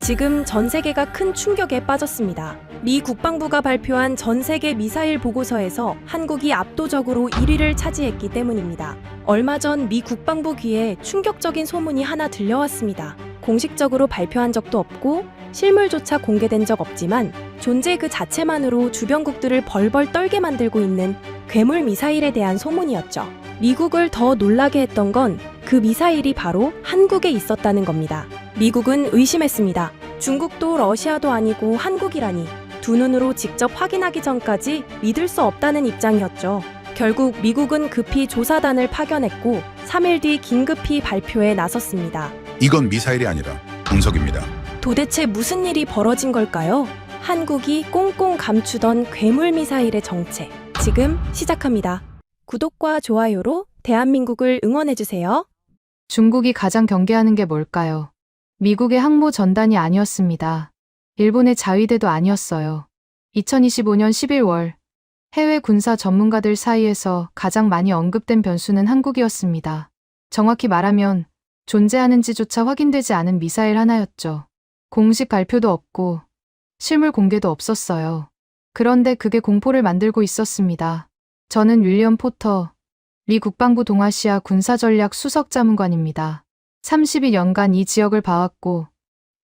지금 전 세계가 큰 충격에 빠졌습니다. 미 국방부가 발표한 전 세계 미사일 보고서에서 한국이 압도적으로 1위를 차지했기 때문입니다. 얼마 전 미 국방부 귀에 충격적인 소문이 하나 들려왔습니다. 공식적으로 발표한 적도 없고 실물조차 공개된 적 없지만 존재 그 자체만으로 주변국들을 벌벌 떨게 만들고 있는 괴물 미사일에 대한 소문이었죠. 미국을 더 놀라게 했던 건 그 미사일이 바로 한국에 있었다는 겁니다. 미국은 의심했습니다. 중국도 러시아도 아니고 한국이라니 두 눈으로 직접 확인하기 전까지 믿을 수 없다는 입장이었죠. 결국 미국은 급히 조사단을 파견했고 3일 뒤 긴급히 발표에 나섰습니다. 이건 미사일이 아니라 방석입니다. 도대체 무슨 일이 벌어진 걸까요? 한국이 꽁꽁 감추던 괴물 미사일의 정체. 지금 시작합니다. 구독과 좋아요로 대한민국을 응원해주세요. 중국이 가장 경계하는 게 뭘까요? 미국의 항모 전단이 아니었습니다. 일본의 자위대도 아니었어요. 2025년 11월 해외 군사 전문가들 사이에서 가장 많이 언급된 변수는 한국이었습니다. 정확히 말하면 존재하는지조차 확인되지 않은 미사일 하나였죠. 공식 발표도 없고 실물 공개도 없었어요. 그런데 그게 공포를 만들고 있었습니다. 저는 윌리엄 포터, 미 국방부 동아시아 군사전략 수석자문관입니다. 32년간 이 지역을 봐왔고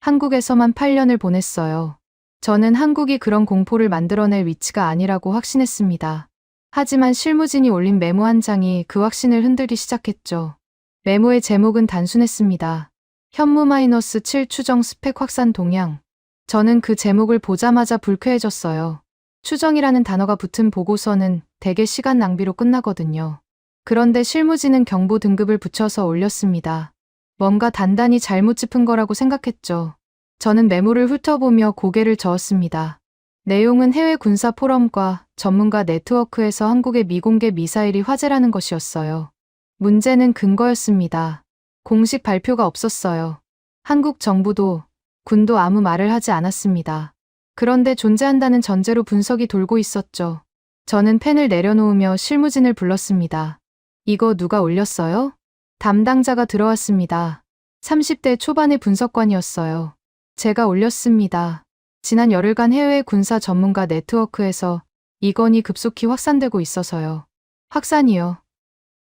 한국에서만 8년을 보냈어요. 저는 한국이 그런 공포를 만들어낼 위치가 아니라고 확신했습니다. 하지만 실무진이 올린 메모 한 장이 그 확신을 흔들기 시작했죠. 메모의 제목은 단순했습니다. 현무-7 추정 스펙 확산 동향. 저는 그 제목을 보자마자 불쾌해졌어요. 추정이라는 단어가 붙은 보고서는 대개 시간 낭비로 끝나거든요. 그런데 실무진은 경보 등급을 붙여서 올렸습니다. 뭔가 단단히 잘못 짚은 거라고 생각했죠. 저는 메모를 훑어보며 고개를 저었습니다. 내용은 해외 군사 포럼과 전문가 네트워크에서 한국의 미공개 미사일이 화제라는 것이었어요. 문제는 근거였습니다. 공식 발표가 없었어요. 한국 정부도 군도 아무 말을 하지 않았습니다. 그런데 존재한다는 전제로 분석이 돌고 있었죠. 저는 펜을 내려놓으며 실무진을 불렀습니다. 이거 누가 올렸어요? 담당자가 들어왔습니다. 30대 초반의 분석관이었어요. 제가 올렸습니다. 지난 열흘간 해외 군사 전문가 네트워크에서 이 건이 급속히 확산되고 있어서요. 확산이요.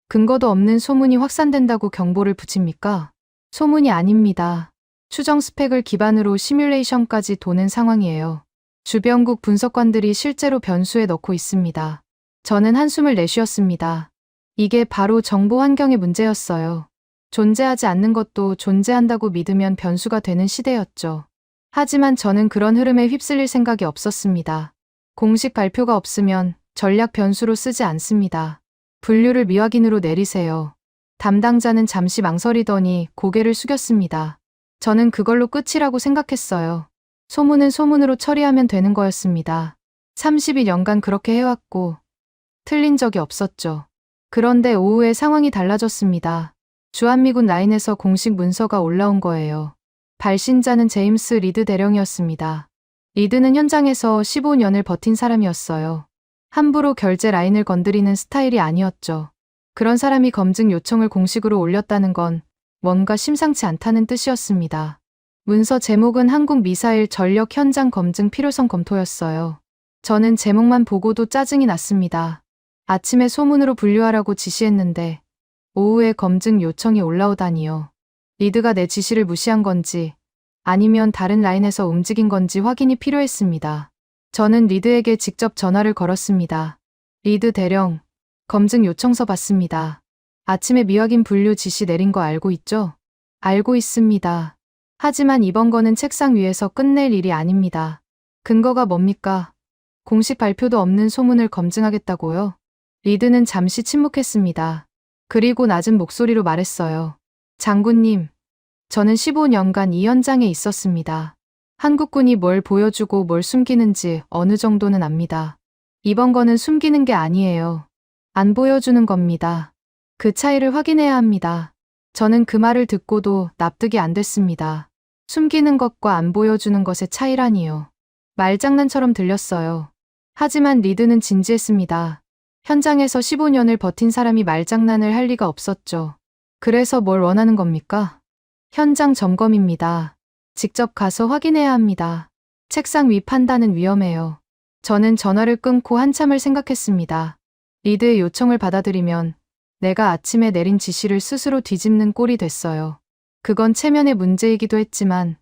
근거도 없는 소문이 확산된다고 경보를 붙입니까? 소문이 아닙니다. 추정 스펙을 기반으로 시뮬레이션까지 도는 상황이에요. 주변국 분석관들이 실제로 변수에 넣고 있습니다. 저는 한숨을 내쉬었습니다. 이게 바로 정보 환경의 문제였어요. 존재하지 않는 것도 존재한다고 믿으면 변수가 되는 시대였죠. 하지만 저는 그런 흐름에 휩쓸릴 생각이 없었습니다. 공식 발표가 없으면 전략 변수로 쓰지 않습니다. 분류를 미확인으로 내리세요. 담당자는 잠시 망설이더니 고개를 숙였습니다. 저는 그걸로 끝이라고 생각했어요. 소문은 소문으로 처리하면 되는 거였습니다. 32년간 그렇게 해왔고 틀린 적이 없었죠. 그런데 오후에 상황이 달라졌습니다. 주한미군 라인에서 공식 문서가 올라온 거예요. 발신자는 제임스 리드 대령이었습니다. 리드는 현장에서 15년을 버틴 사람이었어요. 함부로 결제 라인을 건드리는 스타일이 아니었죠. 그런 사람이 검증 요청을 공식으로 올렸다는 건 뭔가 심상치 않다는 뜻이었습니다. 문서 제목은 한국 미사일 전력 현장 검증 필요성 검토였어요. 저는 제목만 보고도 짜증이 났습니다. 아침에 소문으로 분류하라고 지시했는데 오후에 검증 요청이 올라오다니요. 리드가 내 지시를 무시한 건지 아니면 다른 라인에서 움직인 건지 확인이 필요했습니다. 저는 리드에게 직접 전화를 걸었습니다. 리드 대령, 검증 요청서 받습니다. 아침에 미확인 분류 지시 내린 거 알고 있죠? 알고 있습니다. 하지만 이번 거는 책상 위에서 끝낼 일이 아닙니다. 근거가 뭡니까? 공식 발표도 없는 소문을 검증하겠다고요? 리드는 잠시 침묵했습니다. 그리고 낮은 목소리로 말했어요. 장군님, 저는 15년간 이 현장에 있었습니다. 한국군이 뭘 보여주고 뭘 숨기는지 어느 정도는 압니다. 이번 거는 숨기는 게 아니에요. 안 보여주는 겁니다. 그 차이를 확인해야 합니다. 저는 그 말을 듣고도 납득이 안 됐습니다. 숨기는 것과 안 보여주는 것의 차이라니요. 말장난처럼 들렸어요. 하지만 리드는 진지했습니다. 현장에서 15년을 버틴 사람이 말장난을 할 리가 없었죠. 그래서 뭘 원하는 겁니까? 현장 점검입니다. 직접 가서 확인해야 합니다. 책상 위 판단은 위험해요. 저는 전화를 끊고 한참을 생각했습니다. 리드의 요청을 받아들이면 내가 아침에 내린 지시를 스스로 뒤집는 꼴이 됐어요. 그건 체면의 문제이기도 했지만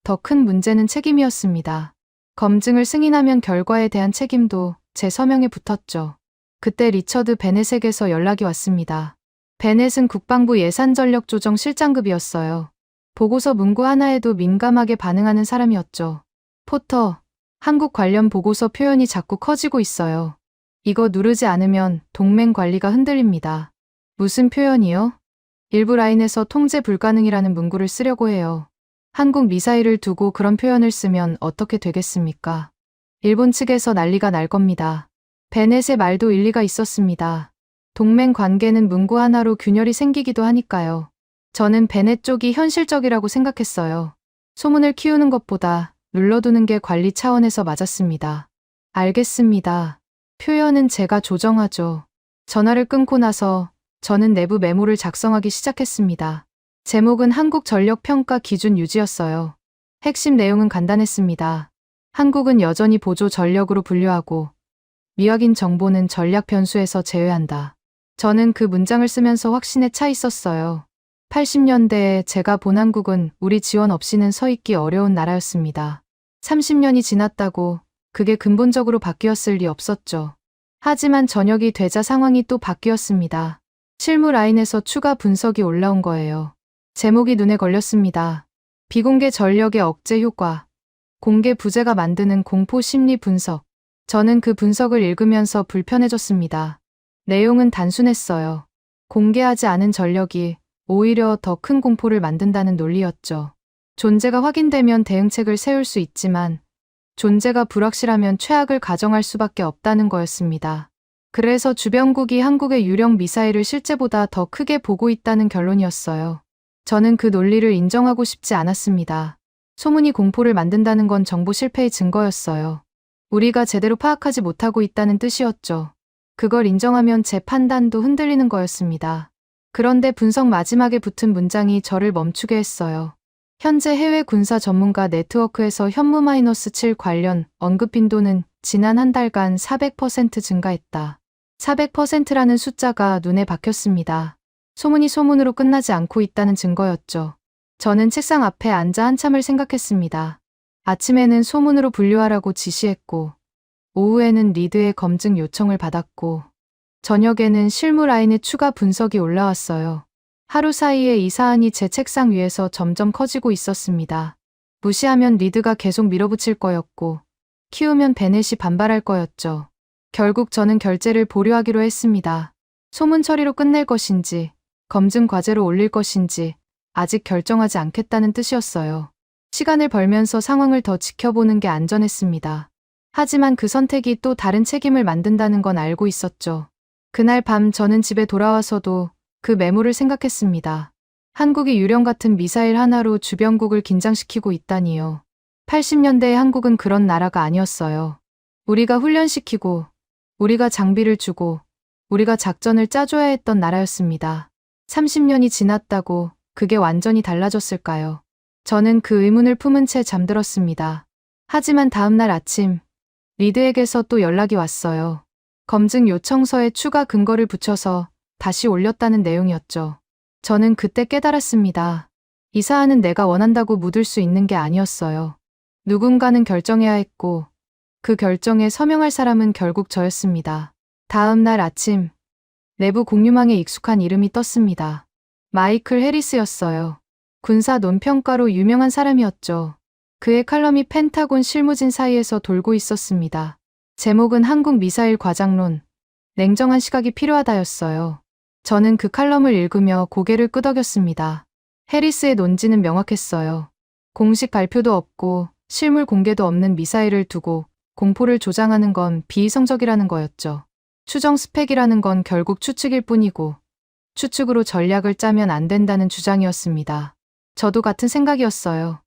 더 큰 문제는 책임이었습니다. 검증을 승인하면 결과에 대한 책임도 제 서명에 붙었죠. 그때 리처드 베넷에게서 연락이 왔습니다. 베넷은 국방부 예산전력조정 실장급이었어요. 보고서 문구 하나에도 민감하게 반응하는 사람이었죠. 포터, 한국 관련 보고서 표현이 자꾸 커지고 있어요. 이거 누르지 않으면 동맹 관리가 흔들립니다. 무슨 표현이요? 일부 라인에서 통제 불가능이라는 문구를 쓰려고 해요. 한국 미사일을 두고 그런 표현을 쓰면 어떻게 되겠습니까? 일본 측에서 난리가 날 겁니다. 베넷의 말도 일리가 있었습니다. 동맹 관계는 문구 하나로 균열이 생기기도 하니까요. 저는 베넷 쪽이 현실적이라고 생각했어요. 소문을 키우는 것보다 눌러두는 게 관리 차원에서 맞았습니다. 알겠습니다. 표현은 제가 조정하죠. 전화를 끊고 나서 저는 내부 메모를 작성하기 시작했습니다. 제목은 한국전력평가 기준 유지였어요. 핵심 내용은 간단했습니다. 한국은 여전히 보조 전력으로 분류하고 미확인 정보는 전략 변수에서 제외한다. 저는 그 문장을 쓰면서 확신에 차 있었어요. 80년대에 제가 본 한국은 우리 지원 없이는 서 있기 어려운 나라였습니다. 30년이 지났다고 그게 근본적으로 바뀌었을 리 없었죠. 하지만 저녁이 되자 상황이 또 바뀌었습니다. 실무 라인에서 추가 분석이 올라온 거예요. 제목이 눈에 걸렸습니다. 비공개 전력의 억제 효과, 공개 부재가 만드는 공포 심리 분석. 저는 그 분석을 읽으면서 불편해졌습니다. 내용은 단순했어요. 공개하지 않은 전력이 오히려 더 큰 공포를 만든다는 논리였죠. 존재가 확인되면 대응책을 세울 수 있지만 존재가 불확실하면 최악을 가정할 수밖에 없다는 거였습니다. 그래서 주변국이 한국의 유령 미사일을 실제보다 더 크게 보고 있다는 결론이었어요. 저는 그 논리를 인정하고 싶지 않았습니다. 소문이 공포를 만든다는 건 정보 실패의 증거였어요. 우리가 제대로 파악하지 못하고 있다는 뜻이었죠. 그걸 인정하면 제 판단도 흔들리는 거였습니다. 그런데 분석 마지막에 붙은 문장이 저를 멈추게 했어요. 현재 해외 군사 전문가 네트워크에서 현무-7 관련 언급 빈도는 지난 한 달간 400% 증가했다. 400%라는 숫자가 눈에 박혔습니다. 소문이 소문으로 끝나지 않고 있다는 증거였죠. 저는 책상 앞에 앉아 한참을 생각했습니다. 아침에는 소문으로 분류하라고 지시했고, 오후에는 리드의 검증 요청을 받았고, 저녁에는 실무 라인의 추가 분석이 올라왔어요. 하루 사이에 이 사안이 제 책상 위에서 점점 커지고 있었습니다. 무시하면 리드가 계속 밀어붙일 거였고, 키우면 베넷이 반발할 거였죠. 결국 저는 결재를 보류하기로 했습니다. 소문 처리로 끝낼 것인지, 검증 과제로 올릴 것인지 아직 결정하지 않겠다는 뜻이었어요. 시간을 벌면서 상황을 더 지켜보는 게 안전했습니다. 하지만 그 선택이 또 다른 책임을 만든다는 건 알고 있었죠. 그날 밤 저는 집에 돌아와서도 그 메모를 생각했습니다. 한국이 유령 같은 미사일 하나로 주변국을 긴장시키고 있다니요. 80년대의 한국은 그런 나라가 아니었어요. 우리가 훈련시키고, 우리가 장비를 주고, 우리가 작전을 짜줘야 했던 나라였습니다. 30년이 지났다고 그게 완전히 달라졌을까요? 저는 그 의문을 품은 채 잠들었습니다. 하지만 다음날 아침, 리드에게서 또 연락이 왔어요. 검증 요청서에 추가 근거를 붙여서 다시 올렸다는 내용이었죠. 저는 그때 깨달았습니다. 이 사안은 내가 원한다고 묻을 수 있는 게 아니었어요. 누군가는 결정해야 했고, 그 결정에 서명할 사람은 결국 저였습니다. 다음 날 아침, 내부 공유망에 익숙한 이름이 떴습니다. 마이클 해리스였어요. 군사 논평가로 유명한 사람이었죠. 그의 칼럼이 펜타곤 실무진 사이에서 돌고 있었습니다. 제목은 한국 미사일 과장론, 냉정한 시각이 필요하다였어요. 저는 그 칼럼을 읽으며 고개를 끄덕였습니다. 해리스의 논지는 명확했어요. 공식 발표도 없고 실물 공개도 없는 미사일을 두고 공포를 조장하는 건 비이성적이라는 거였죠. 추정 스펙이라는 건 결국 추측일 뿐이고 추측으로 전략을 짜면 안 된다는 주장이었습니다. 저도 같은 생각이었어요.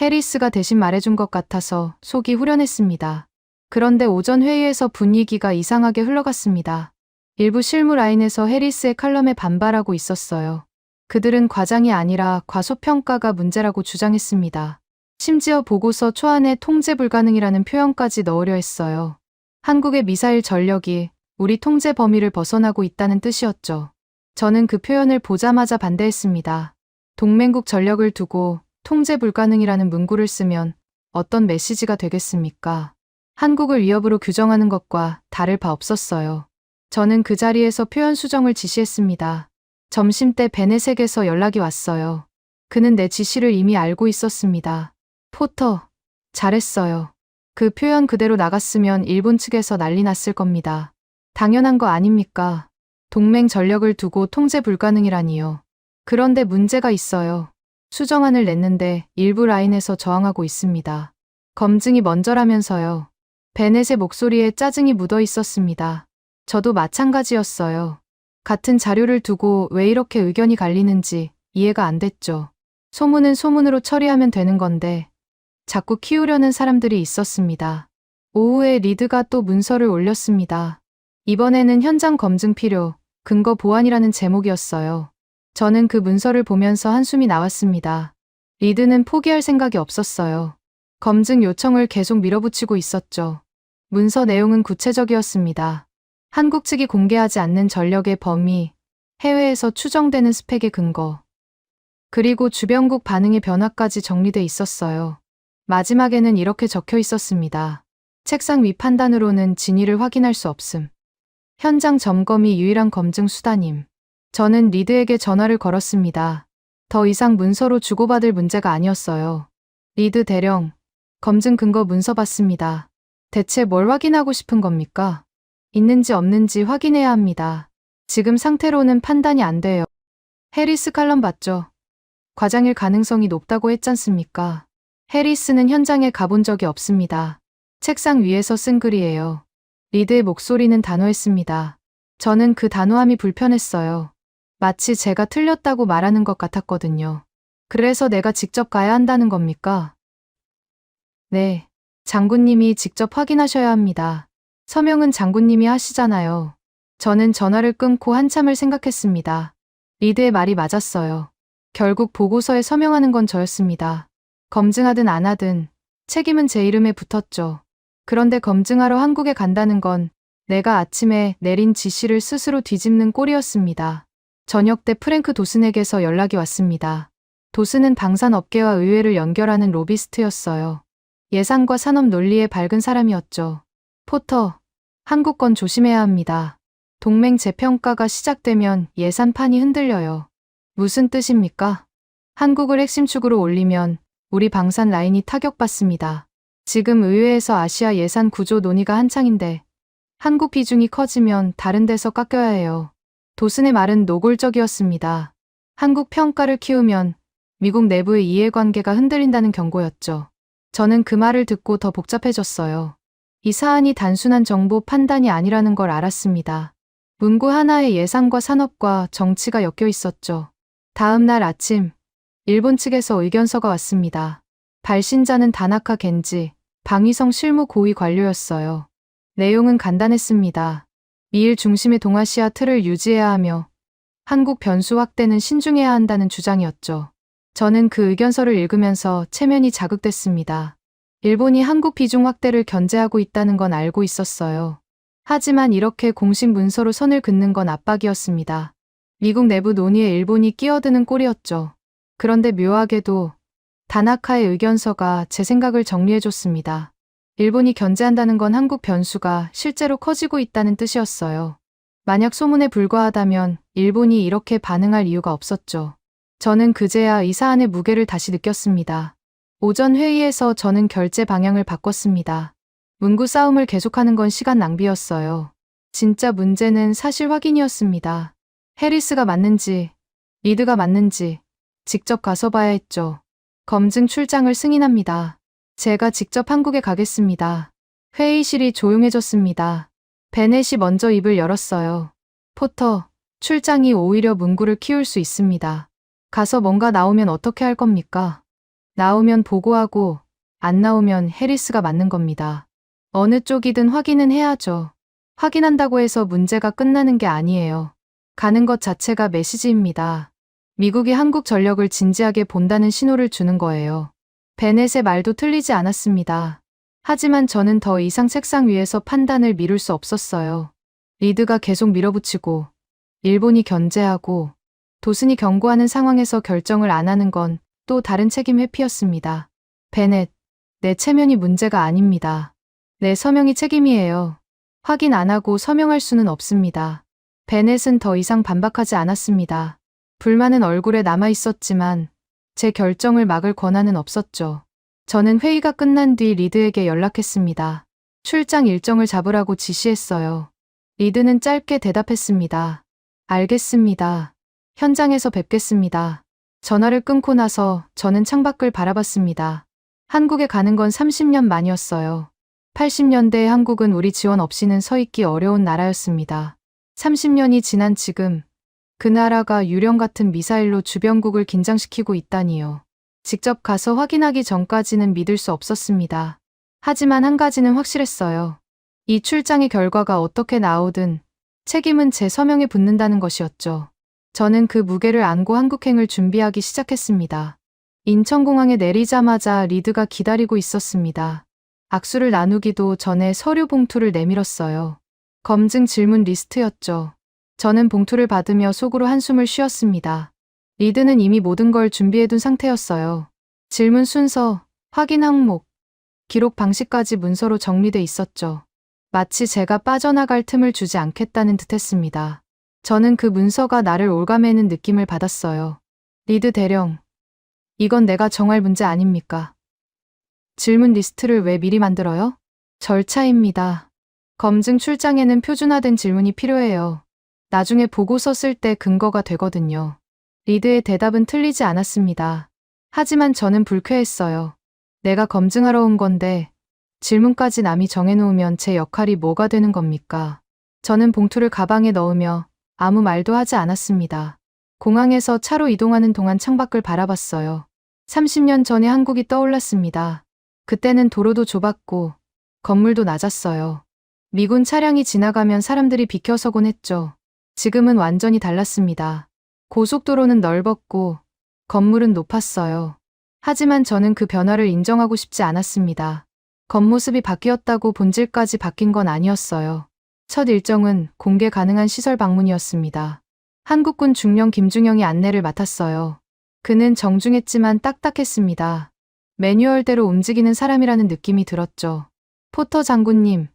해리스가 대신 말해준 것 같아서 속이 후련했습니다. 그런데 오전 회의에서 분위기가 이상하게 흘러갔습니다. 일부 실무 라인에서 해리스의 칼럼에 반발하고 있었어요. 그들은 과장이 아니라 과소평가가 문제라고 주장했습니다. 심지어 보고서 초안에 통제 불가능이라는 표현까지 넣으려 했어요. 한국의 미사일 전력이 우리 통제 범위를 벗어나고 있다는 뜻이었죠. 저는 그 표현을 보자마자 반대했습니다. 동맹국 전력을 두고 통제 불가능이라는 문구를 쓰면 어떤 메시지가 되겠습니까? 한국을 위협으로 규정하는 것과 다를 바 없었어요. 저는 그 자리에서 표현 수정을 지시했습니다. 점심때 베넷에게서 연락이 왔어요. 그는 내 지시를 이미 알고 있었습니다. 포터, 잘했어요. 그 표현 그대로 나갔으면 일본 측에서 난리 났을 겁니다. 당연한 거 아닙니까? 동맹 전력을 두고 통제 불가능이라니요. 그런데 문제가 있어요. 수정안을 냈는데 일부 라인에서 저항하고 있습니다. 검증이 먼저라면서요. 베넷의 목소리에 짜증이 묻어 있었습니다. 저도 마찬가지였어요. 같은 자료를 두고 왜 이렇게 의견이 갈리는지 이해가 안 됐죠. 소문은 소문으로 처리하면 되는 건데 자꾸 키우려는 사람들이 있었습니다. 오후에 리드가 또 문서를 올렸습니다. 이번에는 현장 검증 필요, 근거 보완이라는 제목이었어요. 저는 그 문서를 보면서 한숨이 나왔습니다. 리드는 포기할 생각이 없었어요. 검증 요청을 계속 밀어붙이고 있었죠. 문서 내용은 구체적이었습니다. 한국 측이 공개하지 않는 전력의 범위, 해외에서 추정되는 스펙의 근거, 그리고 주변국 반응의 변화까지 정리돼 있었어요. 마지막에는 이렇게 적혀 있었습니다. 책상 위 판단으로는 진위를 확인할 수 없음. 현장 점검이 유일한 검증 수단임. 저는 리드에게 전화를 걸었습니다. 더 이상 문서로 주고받을 문제가 아니었어요. 리드 대령, 검증 근거 문서 받습니다. 대체 뭘 확인하고 싶은 겁니까? 있는지 없는지 확인해야 합니다. 지금 상태로는 판단이 안 돼요. 해리스 칼럼 봤죠? 과장일 가능성이 높다고 했잖습니까? 해리스는 현장에 가본 적이 없습니다. 책상 위에서 쓴 글이에요. 리드의 목소리는 단호했습니다. 저는 그 단호함이 불편했어요. 마치 제가 틀렸다고 말하는 것 같았거든요. 그래서 내가 직접 가야 한다는 겁니까? 네, 장군님이 직접 확인하셔야 합니다. 서명은 장군님이 하시잖아요. 저는 전화를 끊고 한참을 생각했습니다. 리드의 말이 맞았어요. 결국 보고서에 서명하는 건 저였습니다. 검증하든 안 하든 책임은 제 이름에 붙었죠. 그런데 검증하러 한국에 간다는 건 내가 아침에 내린 지시를 스스로 뒤집는 꼴이었습니다. 저녁 때 프랭크 도슨에게서 연락이 왔습니다. 도슨은 방산업계와 의회를 연결하는 로비스트였어요. 예산과 산업 논리에 밝은 사람이었죠. 포터, 한국 건 조심해야 합니다. 동맹 재평가가 시작되면 예산판이 흔들려요. 무슨 뜻입니까? 한국을 핵심 축으로 올리면 우리 방산 라인이 타격받습니다. 지금 의회에서 아시아 예산 구조 논의가 한창인데 한국 비중이 커지면 다른 데서 깎여야 해요. 도슨의 말은 노골적이었습니다. 한국 평가를 키우면 미국 내부의 이해관계가 흔들린다는 경고였죠. 저는 그 말을 듣고 더 복잡해졌어요. 이 사안이 단순한 정보 판단이 아니라는 걸 알았습니다. 문구 하나에 예산과 산업과 정치가 엮여 있었죠. 다음 날 아침, 일본 측에서 의견서가 왔습니다. 발신자는 다나카 겐지, 방위성 실무 고위 관료였어요. 내용은 간단했습니다. 미일 중심의 동아시아 틀을 유지해야 하며 한국 변수 확대는 신중해야 한다는 주장이었죠. 저는 그 의견서를 읽으면서 체면이 자극됐습니다. 일본이 한국 비중 확대를 견제하고 있다는 건 알고 있었어요. 하지만 이렇게 공식 문서로 선을 긋는 건 압박이었습니다. 미국 내부 논의에 일본이 끼어드는 꼴이었죠. 그런데 묘하게도 다나카의 의견서가 제 생각을 정리해줬습니다. 일본이 견제한다는 건 한국 변수가 실제로 커지고 있다는 뜻이었어요. 만약 소문에 불과하다면 일본이 이렇게 반응할 이유가 없었죠. 저는 그제야 이 사안의 무게를 다시 느꼈습니다. 오전 회의에서 저는 결제 방향을 바꿨습니다. 문구 싸움을 계속하는 건 시간 낭비였어요. 진짜 문제는 사실 확인이었습니다. 해리스가 맞는지, 리드가 맞는지 직접 가서 봐야 했죠. 검증 출장을 승인합니다. 제가 직접 한국에 가겠습니다. 회의실이 조용해졌습니다. 베넷이 먼저 입을 열었어요. 포터, 출장이 오히려 문구를 키울 수 있습니다. 가서 뭔가 나오면 어떻게 할 겁니까? 나오면 보고하고 안 나오면 해리스가 맞는 겁니다. 어느 쪽이든 확인은 해야죠. 확인한다고 해서 문제가 끝나는 게 아니에요. 가는 것 자체가 메시지입니다. 미국이 한국 전력을 진지하게 본다는 신호를 주는 거예요. 베넷의 말도 틀리지 않았습니다. 하지만 저는 더 이상 책상 위에서 판단을 미룰 수 없었어요. 리드가 계속 밀어붙이고 일본이 견제하고 도슨이 경고하는 상황에서 결정을 안 하는 건 또 다른 책임 회피였습니다. 베넷, 내 체면이 문제가 아닙니다. 내 서명이 책임이에요. 확인 안 하고 서명할 수는 없습니다. 베넷은 더 이상 반박하지 않았습니다. 불만은 얼굴에 남아 있었지만 제 결정을 막을 권한은 없었죠. 저는 회의가 끝난 뒤 리드에게 연락했습니다. 출장 일정을 잡으라고 지시했어요. 리드는 짧게 대답했습니다. 알겠습니다. 현장에서 뵙겠습니다. 전화를 끊고 나서 저는 창밖을 바라봤습니다. 한국에 가는 건 30년 만이었어요. 80년대의 한국은 우리 지원 없이는 서 있기 어려운 나라였습니다. 30년이 지난 지금 그 나라가 유령 같은 미사일로 주변국을 긴장시키고 있다니요. 직접 가서 확인하기 전까지는 믿을 수 없었습니다. 하지만 한 가지는 확실했어요. 이 출장의 결과가 어떻게 나오든 책임은 제 서명에 붙는다는 것이었죠. 저는 그 무게를 안고 한국행을 준비하기 시작했습니다. 인천공항에 내리자마자 리드가 기다리고 있었습니다. 악수를 나누기도 전에 서류 봉투를 내밀었어요. 검증 질문 리스트였죠. 저는 봉투를 받으며 속으로 한숨을 쉬었습니다. 리드는 이미 모든 걸 준비해둔 상태였어요. 질문 순서, 확인 항목, 기록 방식까지 문서로 정리돼 있었죠. 마치 제가 빠져나갈 틈을 주지 않겠다는 듯했습니다. 저는 그 문서가 나를 올가매는 느낌을 받았어요. 리드 대령, 이건 내가 정할 문제 아닙니까? 질문 리스트를 왜 미리 만들어요? 절차입니다. 검증 출장에는 표준화된 질문이 필요해요. 나중에 보고서 쓸 때 근거가 되거든요. 리드의 대답은 틀리지 않았습니다. 하지만 저는 불쾌했어요. 내가 검증하러 온 건데 질문까지 남이 정해놓으면 제 역할이 뭐가 되는 겁니까? 저는 봉투를 가방에 넣으며 아무 말도 하지 않았습니다. 공항에서 차로 이동하는 동안 창밖을 바라봤어요. 30년 전의 한국이 떠올랐습니다. 그때는 도로도 좁았고 건물도 낮았어요. 미군 차량이 지나가면 사람들이 비켜서곤 했죠. 지금은 완전히 달랐습니다. 고속도로는 넓었고 건물은 높았어요. 하지만 저는 그 변화를 인정하고 싶지 않았습니다. 겉모습이 바뀌었다고 본질까지 바뀐 건 아니었어요. 첫 일정은 공개 가능한 시설 방문이었습니다. 한국군 중령 김중영이 안내를 맡았어요. 그는 정중했지만 딱딱했습니다. 매뉴얼대로 움직이는 사람이라는 느낌이 들었죠. 포터 장군님,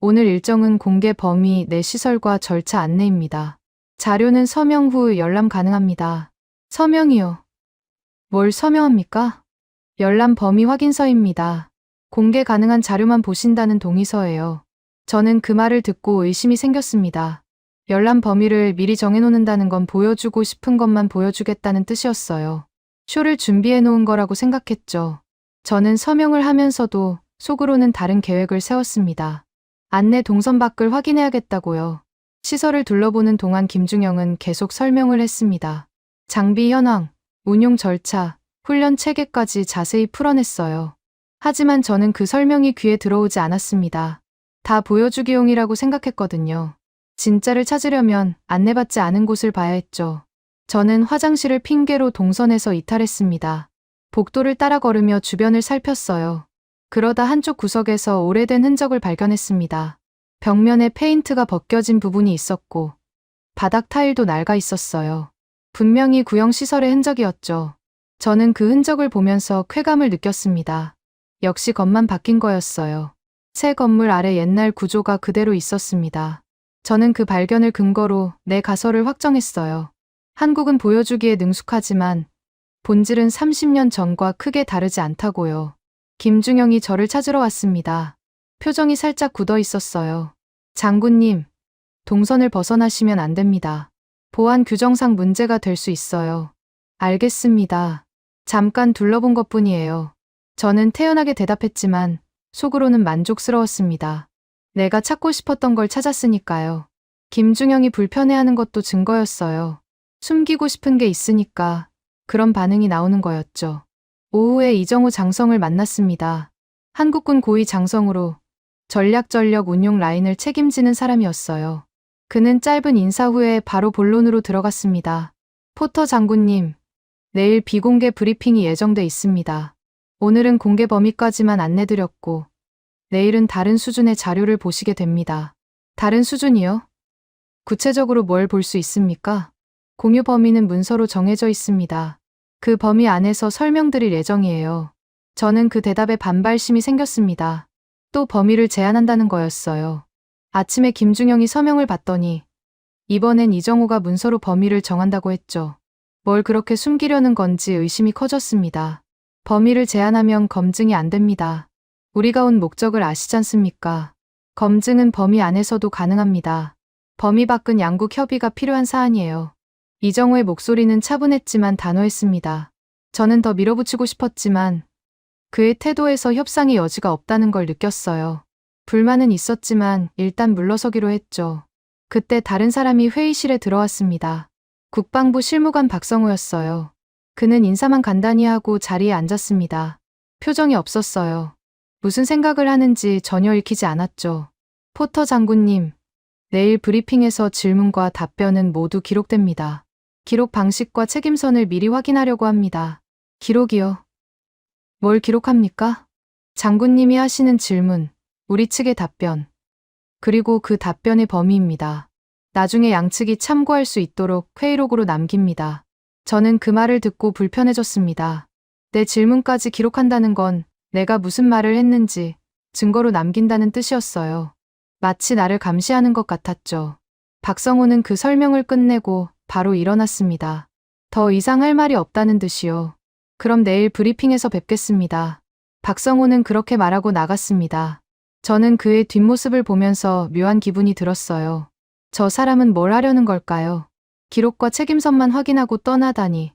오늘 일정은 공개 범위 내 시설과 절차 안내입니다. 자료는 서명 후 열람 가능합니다. 서명이요? 뭘 서명합니까? 열람 범위 확인서입니다. 공개 가능한 자료만 보신다는 동의서예요. 저는 그 말을 듣고 의심이 생겼습니다. 열람 범위를 미리 정해놓는다는 건 보여주고 싶은 것만 보여주겠다는 뜻이었어요. 쇼를 준비해놓은 거라고 생각했죠. 저는 서명을 하면서도 속으로는 다른 계획을 세웠습니다. 안내 동선 밖을 확인해야겠다고요. 시설을 둘러보는 동안 김중영은 계속 설명을 했습니다. 장비 현황, 운용 절차, 훈련 체계까지 자세히 풀어냈어요. 하지만 저는 그 설명이 귀에 들어오지 않았습니다. 다 보여주기용이라고 생각했거든요. 진짜를 찾으려면 안내받지 않은 곳을 봐야 했죠. 저는 화장실을 핑계로 동선에서 이탈했습니다. 복도를 따라 걸으며 주변을 살폈어요. 그러다 한쪽 구석에서 오래된 흔적을 발견했습니다. 벽면에 페인트가 벗겨진 부분이 있었고 바닥 타일도 낡아 있었어요. 분명히 구형시설의 흔적이었죠. 저는 그 흔적을 보면서 쾌감을 느꼈습니다. 역시 겉만 바뀐 거였어요. 새 건물 아래 옛날 구조가 그대로 있었습니다. 저는 그 발견을 근거로 내 가설을 확정했어요. 한국은 보여주기에 능숙하지만 본질은 30년 전과 크게 다르지 않다고요. 김중영이 저를 찾으러 왔습니다. 표정이 살짝 굳어 있었어요. 장군님, 동선을 벗어나시면 안 됩니다. 보안 규정상 문제가 될 수 있어요. 알겠습니다. 잠깐 둘러본 것뿐이에요. 저는 태연하게 대답했지만 속으로는 만족스러웠습니다. 내가 찾고 싶었던 걸 찾았으니까요. 김중영이 불편해하는 것도 증거였어요. 숨기고 싶은 게 있으니까 그런 반응이 나오는 거였죠. 오후에 이정우 장성을 만났습니다. 한국군 고위 장성으로 전략 운용 라인을 책임지는 사람이었어요. 그는 짧은 인사 후에 바로 본론으로 들어갔습니다. 포터 장군님, 내일 비공개 브리핑이 예정돼 있습니다. 오늘은 공개 범위까지만 안내드렸고, 내일은 다른 수준의 자료를 보시게 됩니다. 다른 수준이요? 구체적으로 뭘 볼 수 있습니까? 공유 범위는 문서로 정해져 있습니다. 그 범위 안에서 설명드릴 예정이에요. 저는 그 대답에 반발심이 생겼습니다. 또 범위를 제한한다는 거였어요. 아침에 김중영이 서명을 받더니 이번엔 이정호가 문서로 범위를 정한다고 했죠. 뭘 그렇게 숨기려는 건지 의심이 커졌습니다. 범위를 제한하면 검증이 안 됩니다. 우리가 온 목적을 아시잖습니까? 검증은 범위 안에서도 가능합니다. 범위 밖은 양국 협의가 필요한 사안이에요. 이정호의 목소리는 차분했지만 단호했습니다. 저는 더 밀어붙이고 싶었지만 그의 태도에서 협상의 여지가 없다는 걸 느꼈어요. 불만은 있었지만 일단 물러서기로 했죠. 그때 다른 사람이 회의실에 들어왔습니다. 국방부 실무관 박성호였어요. 그는 인사만 간단히 하고 자리에 앉았습니다. 표정이 없었어요. 무슨 생각을 하는지 전혀 읽히지 않았죠. 포터 장군님, 내일 브리핑에서 질문과 답변은 모두 기록됩니다. 기록 방식과 책임선을 미리 확인하려고 합니다. 기록이요? 뭘 기록합니까? 장군님이 하시는 질문, 우리 측의 답변, 그리고 그 답변의 범위입니다. 나중에 양측이 참고할 수 있도록 회의록으로 남깁니다. 저는 그 말을 듣고 불편해졌습니다. 내 질문까지 기록한다는 건 내가 무슨 말을 했는지 증거로 남긴다는 뜻이었어요. 마치 나를 감시하는 것 같았죠. 박성호는 그 설명을 끝내고 바로 일어났습니다. 더 이상 할 말이 없다는 듯이요. 그럼 내일 브리핑에서 뵙겠습니다. 박성호는 그렇게 말하고 나갔습니다. 저는 그의 뒷모습을 보면서 묘한 기분이 들었어요. 저 사람은 뭘 하려는 걸까요? 기록과 책임선만 확인하고 떠나다니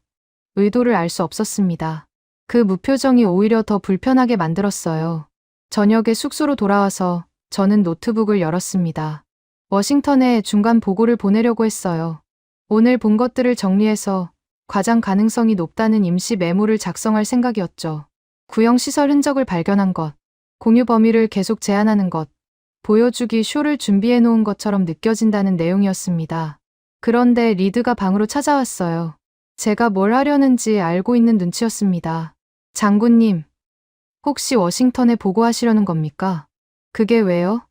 의도를 알 수 없었습니다. 그 무표정이 오히려 더 불편하게 만들었어요. 저녁에 숙소로 돌아와서 저는 노트북을 열었습니다. 워싱턴에 중간 보고를 보내려고 했어요. 오늘 본 것들을 정리해서 과장 가능성이 높다는 임시 메모를 작성할 생각이었죠. 구형시설 흔적을 발견한 것, 공유 범위를 계속 제한하는 것, 보여주기 쇼를 준비해 놓은 것처럼 느껴진다는 내용이었습니다. 그런데 리드가 방으로 찾아왔어요. 제가 뭘 하려는지 알고 있는 눈치였습니다. 장군님, 혹시 워싱턴에 보고하시려는 겁니까? 그게 왜요?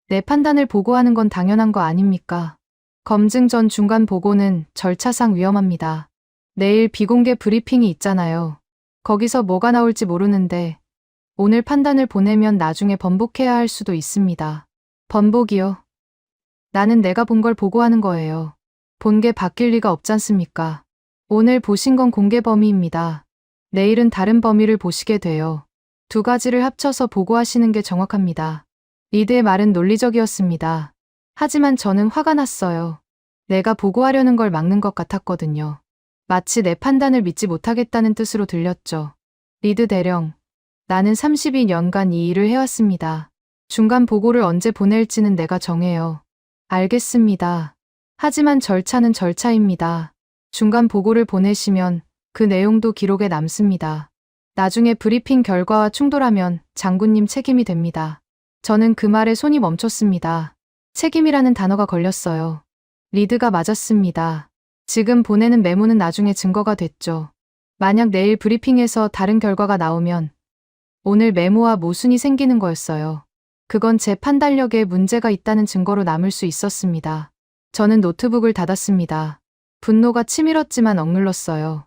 내 판단을 보고하는 건 당연한 거 아닙니까? 검증 전 중간 보고는 절차상 위험합니다. 내일 비공개 브리핑이 있잖아요. 거기서 뭐가 나올지 모르는데 오늘 판단을 보내면 나중에 번복해야 할 수도 있습니다. 번복이요? 나는 내가 본 걸 보고하는 거예요. 본 게 바뀔 리가 없잖습니까? 오늘 보신 건 공개 범위입니다. 내일은 다른 범위를 보시게 돼요. 두 가지를 합쳐서 보고하시는 게 정확합니다. 리드의 말은 논리적이었습니다. 하지만 저는 화가 났어요. 내가 보고하려는 걸 막는 것 같았거든요. 마치 내 판단을 믿지 못하겠다는 뜻으로 들렸죠. 리드 대령, 나는 32년간 이 일을 해왔습니다. 중간 보고를 언제 보낼지는 내가 정해요. 알겠습니다. 하지만 절차는 절차입니다. 중간 보고를 보내시면 그 내용도 기록에 남습니다. 나중에 브리핑 결과와 충돌하면 장군님 책임이 됩니다. 저는 그 말에 손이 멈췄습니다. 책임이라는 단어가 걸렸어요. 리드가 맞았습니다. 지금 보내는 메모는 나중에 증거가 됐죠. 만약 내일 브리핑에서 다른 결과가 나오면 오늘 메모와 모순이 생기는 거였어요. 그건 제 판단력에 문제가 있다는 증거로 남을 수 있었습니다. 저는 노트북을 닫았습니다. 분노가 치밀었지만 억눌렀어요.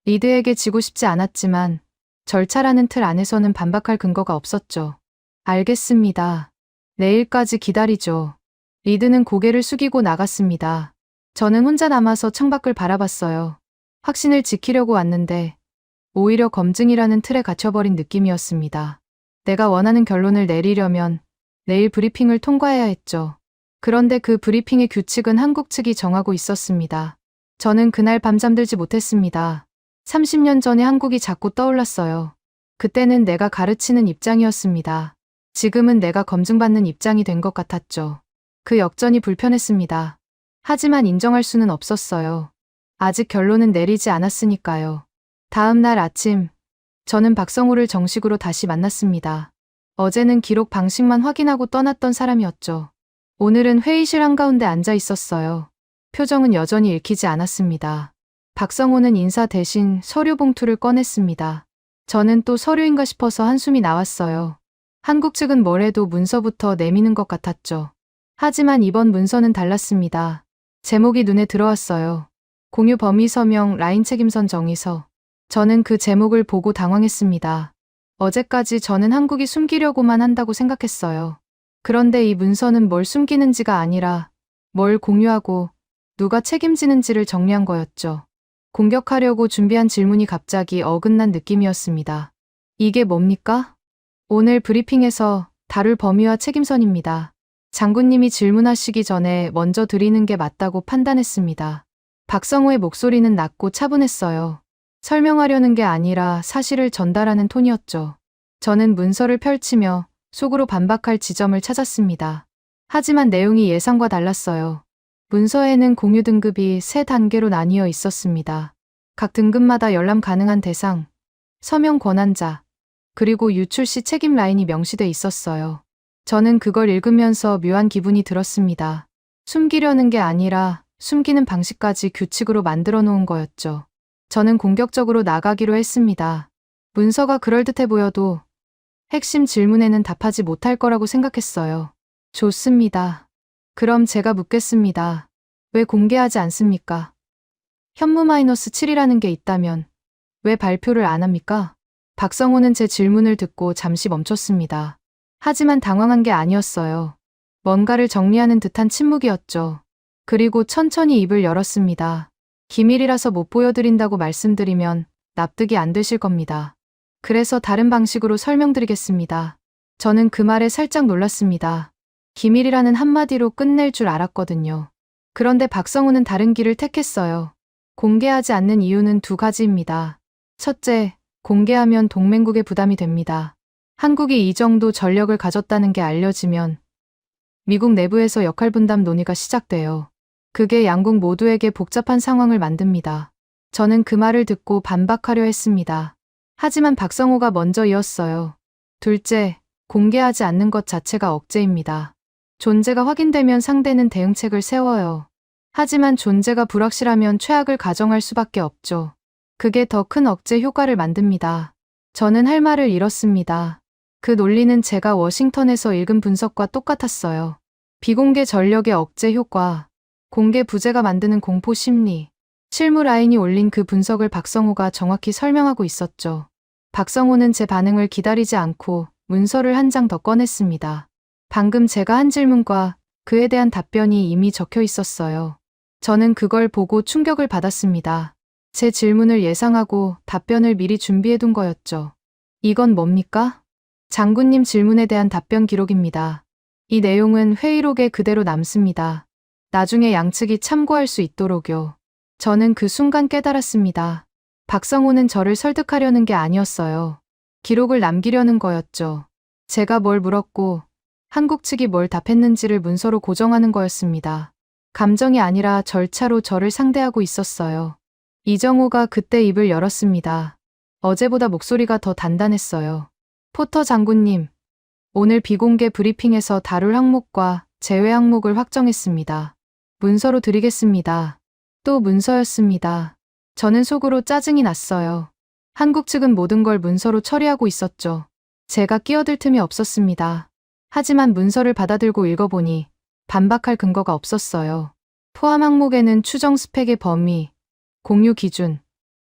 리드에게 지고 싶지 않았지만 절차라는 틀 안에서는 반박할 근거가 없었죠. 알겠습니다. 내일까지 기다리죠. 리드는 고개를 숙이고 나갔습니다. 저는 혼자 남아서 창밖을 바라봤어요. 확신을 지키려고 왔는데 오히려 검증이라는 틀에 갇혀버린 느낌이었습니다. 내가 원하는 결론을 내리려면 내일 브리핑을 통과해야 했죠. 그런데 그 브리핑의 규칙은 한국 측이 정하고 있었습니다. 저는 그날 밤 잠들지 못했습니다. 30년 전에 한국이 자꾸 떠올랐어요. 그때는 내가 가르치는 입장이었습니다. 지금은 내가 검증받는 입장이 된 것 같았죠. 그 역전이 불편했습니다. 하지만 인정할 수는 없었어요. 아직 결론은 내리지 않았으니까요. 다음 날 아침, 저는 박성호를 정식으로 다시 만났습니다. 어제는 기록 방식만 확인하고 떠났던 사람이었죠. 오늘은 회의실 한가운데 앉아 있었어요. 표정은 여전히 읽히지 않았습니다. 박성호는 인사 대신 서류 봉투를 꺼냈습니다. 저는 또 서류인가 싶어서 한숨이 나왔어요. 한국 측은 뭘 해도 문서부터 내미는 것 같았죠. 하지만 이번 문서는 달랐습니다. 제목이 눈에 들어왔어요. 공유 범위 서명 라인 책임선 정의서. 저는 그 제목을 보고 당황했습니다. 어제까지 저는 한국이 숨기려고만 한다고 생각했어요. 그런데 이 문서는 뭘 숨기는지가 아니라 뭘 공유하고 누가 책임지는지를 정리한 거였죠. 공격하려고 준비한 질문이 갑자기 어긋난 느낌이었습니다. 이게 뭡니까? 오늘 브리핑에서 다룰 범위와 책임선입니다. 장군님이 질문하시기 전에 먼저 드리는 게 맞다고 판단했습니다. 박성호의 목소리는 낮고 차분했어요. 설명하려는 게 아니라 사실을 전달하는 톤이었죠. 저는 문서를 펼치며 속으로 반박할 지점을 찾았습니다. 하지만 내용이 예상과 달랐어요. 문서에는 공유 등급이 3단계로 나뉘어 있었습니다. 각 등급마다 열람 가능한 대상, 서명 권한자, 그리고 유출 시 책임 라인이 명시돼 있었어요. 저는 그걸 읽으면서 묘한 기분이 들었습니다. 숨기려는 게 아니라 숨기는 방식까지 규칙으로 만들어 놓은 거였죠. 저는 공격적으로 나가기로 했습니다. 문서가 그럴듯해 보여도 핵심 질문에는 답하지 못할 거라고 생각했어요. 좋습니다. 그럼 제가 묻겠습니다. 왜 공개하지 않습니까? 현무 -7이라는 게 있다면 왜 발표를 안 합니까? 박성호는 제 질문을 듣고 잠시 멈췄습니다. 하지만 당황한 게 아니었어요. 뭔가를 정리하는 듯한 침묵이었죠. 그리고 천천히 입을 열었습니다. 기밀이라서 못 보여드린다고 말씀드리면 납득이 안 되실 겁니다. 그래서 다른 방식으로 설명드리겠습니다. 저는 그 말에 살짝 놀랐습니다. 기밀이라는 한마디로 끝낼 줄 알았거든요. 그런데 박성우는 다른 길을 택했어요. 공개하지 않는 이유는 2가지입니다. 첫째, 공개하면 동맹국에 부담이 됩니다. 한국이 이 정도 전력을 가졌다는 게 알려지면 미국 내부에서 역할 분담 논의가 시작돼요. 그게 양국 모두에게 복잡한 상황을 만듭니다. 저는 그 말을 듣고 반박하려 했습니다. 하지만 박성호가 먼저 이었어요. 둘째, 공개하지 않는 것 자체가 억제입니다. 존재가 확인되면 상대는 대응책을 세워요. 하지만 존재가 불확실하면 최악을 가정할 수밖에 없죠. 그게 더 큰 억제 효과를 만듭니다. 저는 할 말을 잃었습니다. 그 논리는 제가 워싱턴에서 읽은 분석과 똑같았어요. 비공개 전력의 억제 효과, 공개 부재가 만드는 공포 심리, 실무 라인이 올린 그 분석을 박성호가 정확히 설명하고 있었죠. 박성호는 제 반응을 기다리지 않고 문서를 한 장 더 꺼냈습니다. 방금 제가 한 질문과 그에 대한 답변이 이미 적혀 있었어요. 저는 그걸 보고 충격을 받았습니다. 제 질문을 예상하고 답변을 미리 준비해둔 거였죠. 이건 뭡니까? 장군님 질문에 대한 답변 기록입니다. 이 내용은 회의록에 그대로 남습니다. 나중에 양측이 참고할 수 있도록요. 저는 그 순간 깨달았습니다. 박성호는 저를 설득하려는 게 아니었어요. 기록을 남기려는 거였죠. 제가 뭘 물었고 한국 측이 뭘 답했는지를 문서로 고정하는 거였습니다. 감정이 아니라 절차로 저를 상대하고 있었어요. 이정호가 그때 입을 열었습니다. 어제보다 목소리가 더 단단했어요. 포터 장군님, 오늘 비공개 브리핑에서 다룰 항목과 제외 항목을 확정했습니다. 문서로 드리겠습니다. 또 문서였습니다. 저는 속으로 짜증이 났어요. 한국 측은 모든 걸 문서로 처리하고 있었죠. 제가 끼어들 틈이 없었습니다. 하지만 문서를 받아들고 읽어보니 반박할 근거가 없었어요. 포함 항목에는 추정 스펙의 범위, 공유 기준,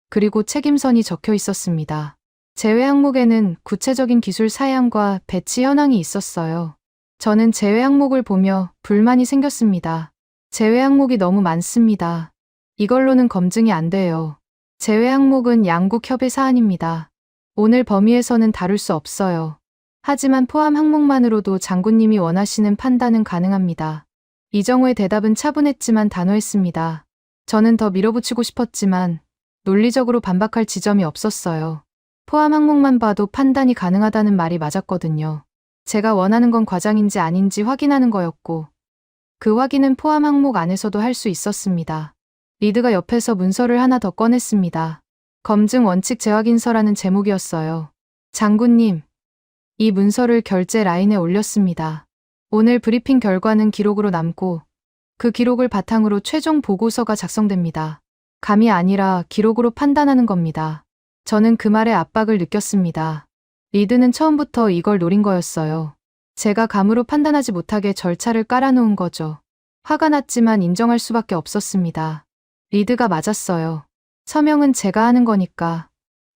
그리고 책임선이 적혀 있었습니다. 제외 항목에는 구체적인 기술 사양과 배치 현황이 있었어요. 저는 제외 항목을 보며 불만이 생겼습니다. 제외 항목이 너무 많습니다. 이걸로는 검증이 안 돼요. 제외 항목은 양국 협의 사안입니다. 오늘 범위에서는 다룰 수 없어요. 하지만 포함 항목만으로도 장군님이 원하시는 판단은 가능합니다. 이정호의 대답은 차분했지만 단호했습니다. 저는 더 밀어붙이고 싶었지만 논리적으로 반박할 지점이 없었어요. 포함 항목만 봐도 판단이 가능하다는 말이 맞았거든요. 제가 원하는 건 과장인지 아닌지 확인하는 거였고 그 확인은 포함 항목 안에서도 할 수 있었습니다. 리드가 옆에서 문서를 하나 더 꺼냈습니다. 검증 원칙 재확인서라는 제목이었어요. 장군님, 이 문서를 결제 라인에 올렸습니다. 오늘 브리핑 결과는 기록으로 남고 그 기록을 바탕으로 최종 보고서가 작성됩니다. 감이 아니라 기록으로 판단하는 겁니다. 저는 그 말에 압박을 느꼈습니다. 리드는 처음부터 이걸 노린 거였어요. 제가 감으로 판단하지 못하게 절차를 깔아놓은 거죠. 화가 났지만 인정할 수밖에 없었습니다. 리드가 맞았어요. 서명은 제가 하는 거니까.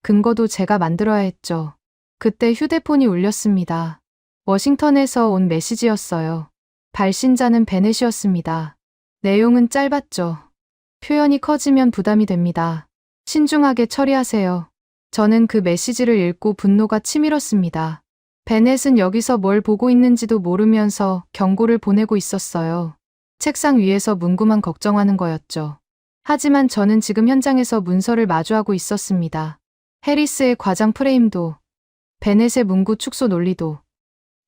근거도 제가 만들어야 했죠. 그때 휴대폰이 울렸습니다. 워싱턴에서 온 메시지였어요. 발신자는 베넷이었습니다. 내용은 짧았죠. 표현이 커지면 부담이 됩니다. 신중하게 처리하세요. 저는 그 메시지를 읽고 분노가 치밀었습니다. 베넷은 여기서 뭘 보고 있는지도 모르면서 경고를 보내고 있었어요. 책상 위에서 문구만 걱정하는 거였죠. 하지만 저는 지금 현장에서 문서를 마주하고 있었습니다. 해리스의 과장 프레임도, 베넷의 문구 축소 논리도,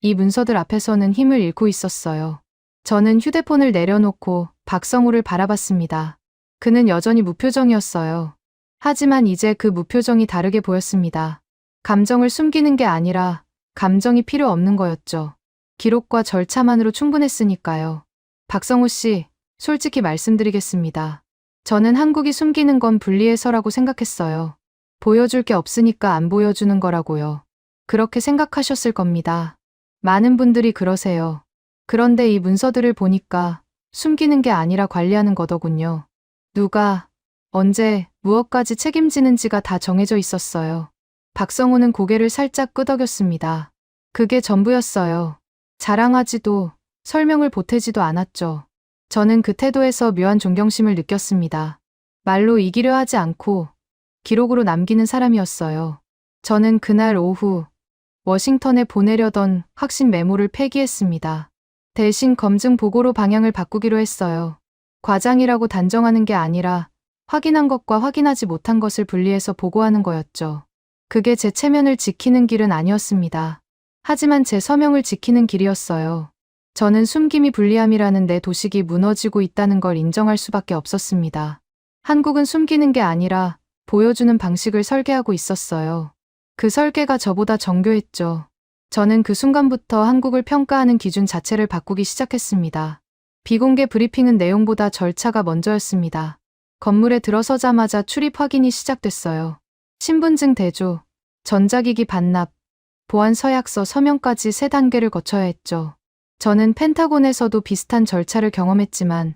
이 문서들 앞에서는 힘을 잃고 있었어요. 저는 휴대폰을 내려놓고 박성우를 바라봤습니다. 그는 여전히 무표정이었어요. 하지만 이제 그 무표정이 다르게 보였습니다. 감정을 숨기는 게 아니라 감정이 필요 없는 거였죠. 기록과 절차만으로 충분했으니까요. 박성우 씨, 솔직히 말씀드리겠습니다. 저는 한국이 숨기는 건 분리해서라고 생각했어요. 보여줄 게 없으니까 안 보여주는 거라고요. 그렇게 생각하셨을 겁니다. 많은 분들이 그러세요. 그런데 이 문서들을 보니까 숨기는 게 아니라 관리하는 거더군요. 누가, 언제, 무엇까지 책임지는지가 다 정해져 있었어요. 박성우는 고개를 살짝 끄덕였습니다. 그게 전부였어요. 자랑하지도, 설명을 보태지도 않았죠. 저는 그 태도에서 묘한 존경심을 느꼈습니다. 말로 이기려 하지 않고 기록으로 남기는 사람이었어요. 저는 그날 오후 워싱턴에 보내려던 확신 메모를 폐기했습니다. 대신 검증 보고로 방향을 바꾸기로 했어요. 과장이라고 단정하는 게 아니라 확인한 것과 확인하지 못한 것을 분리해서 보고하는 거였죠. 그게 제 체면을 지키는 길은 아니었습니다. 하지만 제 서명을 지키는 길이었어요. 저는 숨김이 불리함이라는 내 도식이 무너지고 있다는 걸 인정할 수밖에 없었습니다. 한국은 숨기는 게 아니라 보여주는 방식을 설계하고 있었어요. 그 설계가 저보다 정교했죠. 저는 그 순간부터 한국을 평가하는 기준 자체를 바꾸기 시작했습니다. 비공개 브리핑은 내용보다 절차가 먼저였습니다. 건물에 들어서자마자 출입 확인이 시작됐어요. 신분증 대조, 전자기기 반납, 보안 서약서 서명까지 3단계를 거쳐야 했죠. 저는 펜타곤에서도 비슷한 절차를 경험했지만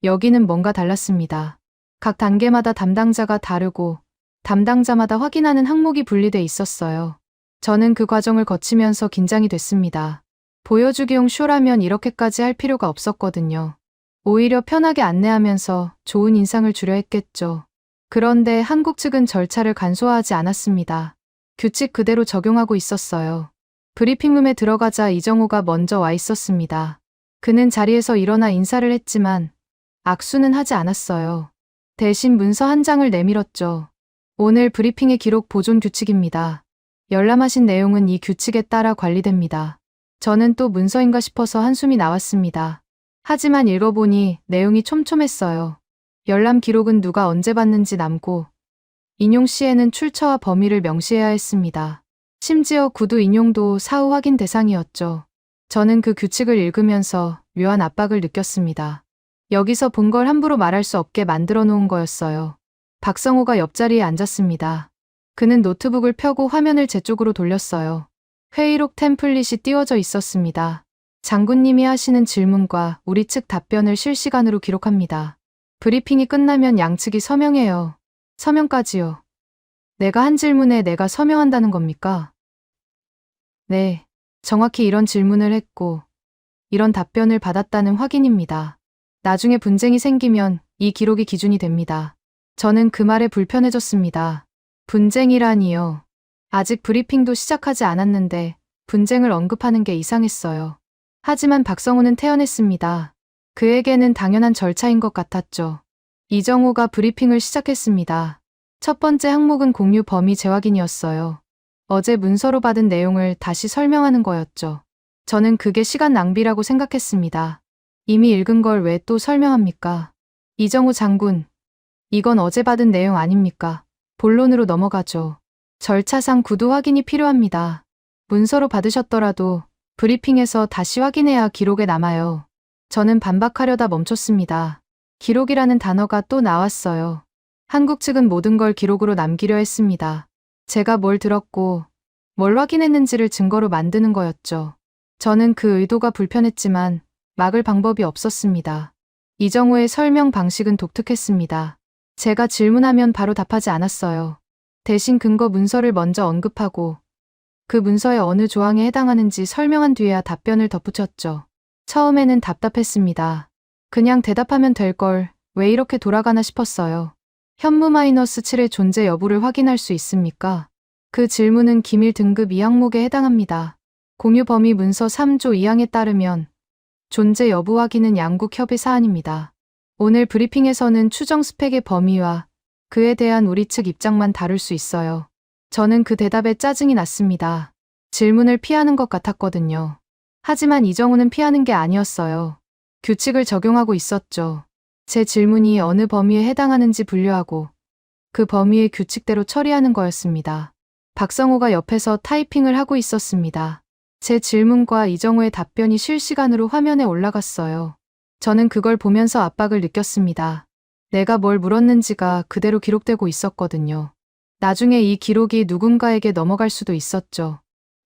여기는 뭔가 달랐습니다. 각 단계마다 담당자가 다르고 담당자마다 확인하는 항목이 분리돼 있었어요. 저는 그 과정을 거치면서 긴장이 됐습니다. 보여주기용 쇼라면 이렇게까지 할 필요가 없었거든요. 오히려 편하게 안내하면서 좋은 인상을 주려 했겠죠. 그런데 한국 측은 절차를 간소화하지 않았습니다. 규칙 그대로 적용하고 있었어요. 브리핑룸에 들어가자 이정호가 먼저 와 있었습니다. 그는 자리에서 일어나 인사를 했지만 악수는 하지 않았어요. 대신 문서 한 장을 내밀었죠. 오늘 브리핑의 기록 보존 규칙입니다. 열람하신 내용은 이 규칙에 따라 관리됩니다. 저는 또 문서인가 싶어서 한숨이 나왔습니다. 하지만 읽어보니 내용이 촘촘했어요. 열람 기록은 누가 언제 봤는지 남고 인용 시에는 출처와 범위를 명시해야 했습니다. 심지어 구두 인용도 사후 확인 대상이었죠. 저는 그 규칙을 읽으면서 묘한 압박을 느꼈습니다. 여기서 본 걸 함부로 말할 수 없게 만들어 놓은 거였어요. 박성호가 옆자리에 앉았습니다. 그는 노트북을 펴고 화면을 제 쪽으로 돌렸어요. 회의록 템플릿이 띄워져 있었습니다. 장군님이 하시는 질문과 우리 측 답변을 실시간으로 기록합니다. 브리핑이 끝나면 양측이 서명해요. 서명까지요. 내가 한 질문에 내가 서명한다는 겁니까? 네, 정확히 이런 질문을 했고 이런 답변을 받았다는 확인입니다. 나중에 분쟁이 생기면 이 기록이 기준이 됩니다. 저는 그 말에 불편해졌습니다. 분쟁이라니요. 아직 브리핑도 시작하지 않았는데 분쟁을 언급하는 게 이상했어요. 하지만 박성우는 태연했습니다. 그에게는 당연한 절차인 것 같았죠. 이정호가 브리핑을 시작했습니다. 첫 번째 항목은 공유 범위 재확인이었어요. 어제 문서로 받은 내용을 다시 설명하는 거였죠. 저는 그게 시간 낭비라고 생각했습니다. 이미 읽은 걸 왜 또 설명합니까? 이정호 장군, 이건 어제 받은 내용 아닙니까? 본론으로 넘어가죠. 절차상 구두 확인이 필요합니다. 문서로 받으셨더라도 브리핑에서 다시 확인해야 기록에 남아요. 저는 반박하려다 멈췄습니다. 기록이라는 단어가 또 나왔어요. 한국 측은 모든 걸 기록으로 남기려 했습니다. 제가 뭘 들었고 뭘 확인했는지를 증거로 만드는 거였죠. 저는 그 의도가 불편했지만 막을 방법이 없었습니다. 이정우의 설명 방식은 독특했습니다. 제가 질문하면 바로 답하지 않았어요. 대신 근거 문서를 먼저 언급하고 그 문서의 어느 조항에 해당하는지 설명한 뒤에야 답변을 덧붙였죠. 처음에는 답답했습니다. 그냥 대답하면 될 걸 왜 이렇게 돌아가나 싶었어요. 현무-7의 존재 여부를 확인할 수 있습니까? 그 질문은 기밀 등급 2항목에 해당합니다. 공유 범위 문서 3조 2항에 따르면 존재 여부 확인은 양국 협의 사안입니다. 오늘 브리핑에서는 추정 스펙의 범위와 그에 대한 우리 측 입장만 다룰 수 있어요. 저는 그 대답에 짜증이 났습니다. 질문을 피하는 것 같았거든요. 하지만 이정우는 피하는 게 아니었어요. 규칙을 적용하고 있었죠. 제 질문이 어느 범위에 해당하는지 분류하고 그 범위의 규칙대로 처리하는 거였습니다. 박성호가 옆에서 타이핑을 하고 있었습니다. 제 질문과 이정우의 답변이 실시간으로 화면에 올라갔어요. 저는 그걸 보면서 압박을 느꼈습니다. 내가 뭘 물었는지가 그대로 기록되고 있었거든요. 나중에 이 기록이 누군가에게 넘어갈 수도 있었죠.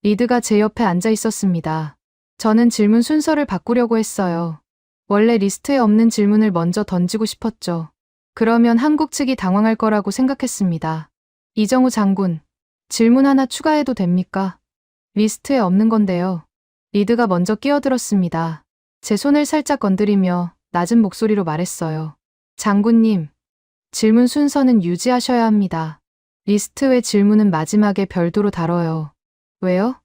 리드가 제 옆에 앉아 있었습니다. 저는 질문 순서를 바꾸려고 했어요. 원래 리스트에 없는 질문을 먼저 던지고 싶었죠. 그러면 한국 측이 당황할 거라고 생각했습니다. 이정우 장군, 질문 하나 추가해도 됩니까? 리스트에 없는 건데요. 리드가 먼저 끼어들었습니다. 제 손을 살짝 건드리며 낮은 목소리로 말했어요. 장군님, 질문 순서는 유지하셔야 합니다. 리스트 외 질문은 마지막에 별도로 다뤄요. 왜요?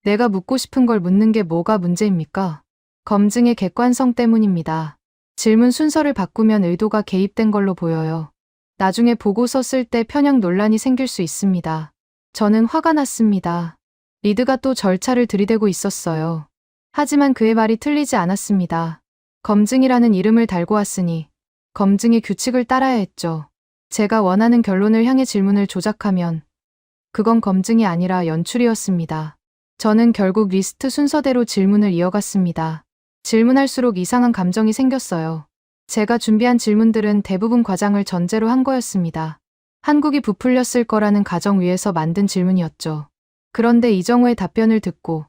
내가 묻고 싶은 걸 묻는 게 뭐가 문제입니까? 검증의 객관성 때문입니다. 질문 순서를 바꾸면 의도가 개입된 걸로 보여요. 나중에 보고서 쓸 때 편향 논란이 생길 수 있습니다. 저는 화가 났습니다. 리드가 또 절차를 들이대고 있었어요. 하지만 그의 말이 틀리지 않았습니다. 검증이라는 이름을 달고 왔으니 검증의 규칙을 따라야 했죠. 제가 원하는 결론을 향해 질문을 조작하면 그건 검증이 아니라 연출이었습니다. 저는 결국 리스트 순서대로 질문을 이어갔습니다. 질문할수록 이상한 감정이 생겼어요. 제가 준비한 질문들은 대부분 과장을 전제로 한 거였습니다. 한국이 부풀렸을 거라는 가정 위에서 만든 질문이었죠. 그런데 이정우의 답변을 듣고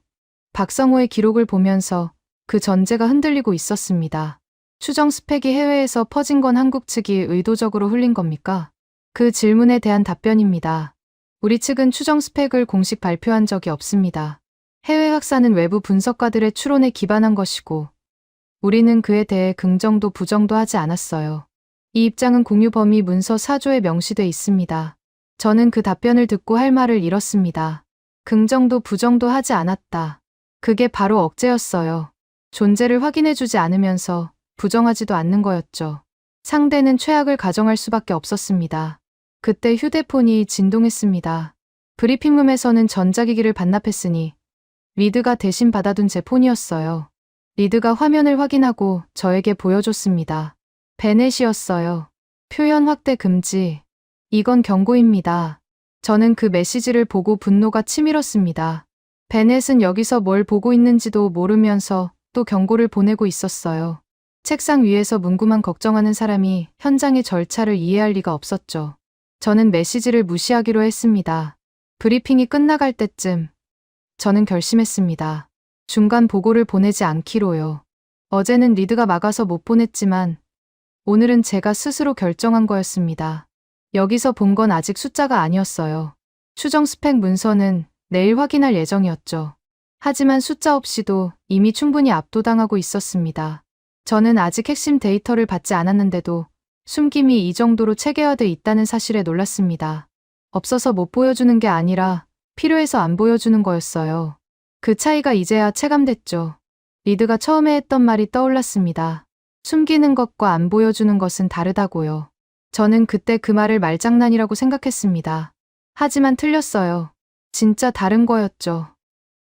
박성호의 기록을 보면서 그 전제가 흔들리고 있었습니다. 추정 스펙이 해외에서 퍼진 건 한국 측이 의도적으로 흘린 겁니까? 그 질문에 대한 답변입니다. 우리 측은 추정 스펙을 공식 발표한 적이 없습니다. 해외 확산은 외부 분석가들의 추론에 기반한 것이고 우리는 그에 대해 긍정도 부정도 하지 않았어요. 이 입장은 공유 범위 문서 4조에 명시돼 있습니다. 저는 그 답변을 듣고 할 말을 잃었습니다. 긍정도 부정도 하지 않았다. 그게 바로 억제였어요. 존재를 확인해주지 않으면서 부정하지도 않는 거였죠. 상대는 최악을 가정할 수밖에 없었습니다. 그때 휴대폰이 진동했습니다. 브리핑룸에서는 전자기기를 반납했으니 리드가 대신 받아둔 제 폰이었어요. 리드가 화면을 확인하고 저에게 보여줬습니다. 베넷이었어요. 표현 확대 금지. 이건 경고입니다. 저는 그 메시지를 보고 분노가 치밀었습니다. 베넷은 여기서 뭘 보고 있는지도 모르면서 또 경고를 보내고 있었어요. 책상 위에서 문구만 걱정하는 사람이 현장의 절차를 이해할 리가 없었죠. 저는 메시지를 무시하기로 했습니다. 브리핑이 끝나갈 때쯤 저는 결심했습니다. 중간 보고를 보내지 않기로요. 어제는 리드가 막아서 못 보냈지만 오늘은 제가 스스로 결정한 거였습니다. 여기서 본 건 아직 숫자가 아니었어요. 추정 스펙 문서는 내일 확인할 예정이었죠. 하지만 숫자 없이도 이미 충분히 압도당하고 있었습니다. 저는 아직 핵심 데이터를 받지 않았는데도 숨김이 이 정도로 체계화돼 있다는 사실에 놀랐습니다. 없어서 못 보여주는 게 아니라 필요해서 안 보여주는 거였어요. 그 차이가 이제야 체감됐죠. 리드가 처음에 했던 말이 떠올랐습니다. 숨기는 것과 안 보여주는 것은 다르다고요. 저는 그때 그 말을 말장난이라고 생각했습니다. 하지만 틀렸어요. 진짜 다른 거였죠.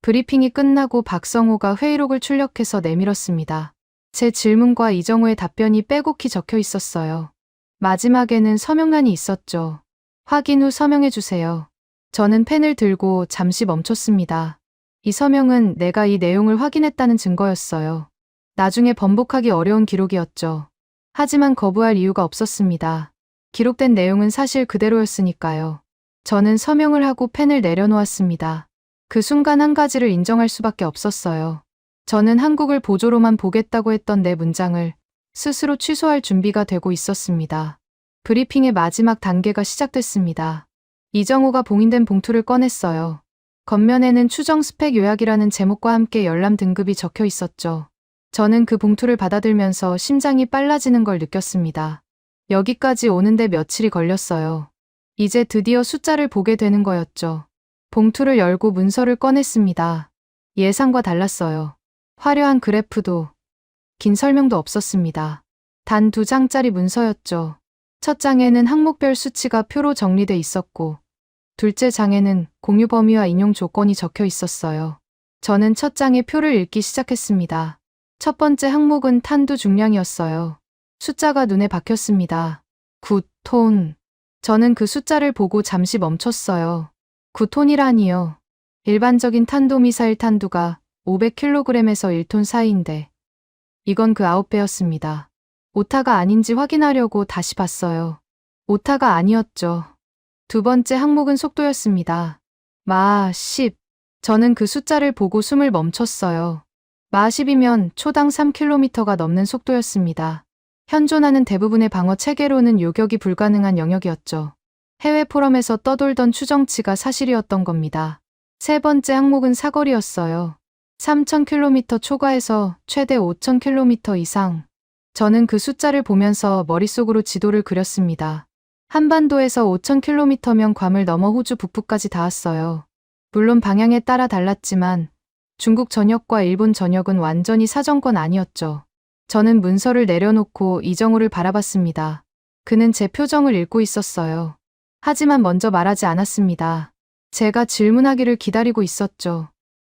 브리핑이 끝나고 박성호가 회의록을 출력해서 내밀었습니다. 제 질문과 이정우의 답변이 빼곡히 적혀 있었어요. 마지막에는 서명란이 있었죠. 확인 후 서명해주세요. 저는 펜을 들고 잠시 멈췄습니다. 이 서명은 내가 이 내용을 확인했다는 증거였어요. 나중에 번복하기 어려운 기록이었죠. 하지만 거부할 이유가 없었습니다. 기록된 내용은 사실 그대로였으니까요. 저는 서명을 하고 펜을 내려놓았습니다. 그 순간 한 가지를 인정할 수밖에 없었어요. 저는 한국을 보조로만 보겠다고 했던 내 문장을 스스로 취소할 준비가 되고 있었습니다. 브리핑의 마지막 단계가 시작됐습니다. 이정호가 봉인된 봉투를 꺼냈어요. 겉면에는 추정 스펙 요약이라는 제목과 함께 열람 등급이 적혀 있었죠. 저는 그 봉투를 받아들면서 심장이 빨라지는 걸 느꼈습니다. 여기까지 오는데 며칠이 걸렸어요. 이제 드디어 숫자를 보게 되는 거였죠. 봉투를 열고 문서를 꺼냈습니다. 예상과 달랐어요. 화려한 그래프도, 긴 설명도 없었습니다. 단 2장짜리 문서였죠. 첫 장에는 항목별 수치가 표로 정리돼 있었고, 둘째 장에는 공유 범위와 인용 조건이 적혀 있었어요. 저는 첫 장의 표를 읽기 시작했습니다. 첫 번째 항목은 탄두 중량이었어요. 숫자가 눈에 박혔습니다. 9톤. 저는 그 숫자를 보고 잠시 멈췄어요. 9톤이라니요. 일반적인 탄도미사일 탄두가 500kg에서 1톤 사이인데 이건 그 9배였습니다. 오타가 아닌지 확인하려고 다시 봤어요. 오타가 아니었죠. 두 번째 항목은 속도였습니다. 마 10. 저는 그 숫자를 보고 숨을 멈췄어요. 마 10이면 초당 3km가 넘는 속도였습니다. 현존하는 대부분의 방어 체계로는 요격이 불가능한 영역이었죠. 해외 포럼에서 떠돌던 추정치가 사실이었던 겁니다. 세 번째 항목은 사거리였어요. 3,000km 초과해서 최대 5,000km 이상. 저는 그 숫자를 보면서 머릿속으로 지도를 그렸습니다. 한반도에서 5,000km면 괌을 넘어 호주 북부까지 닿았어요. 물론 방향에 따라 달랐지만 중국 전역과 일본 전역은 완전히 사정권 아니었죠. 저는 문서를 내려놓고 이정우를 바라봤습니다. 그는 제 표정을 읽고 있었어요. 하지만 먼저 말하지 않았습니다. 제가 질문하기를 기다리고 있었죠.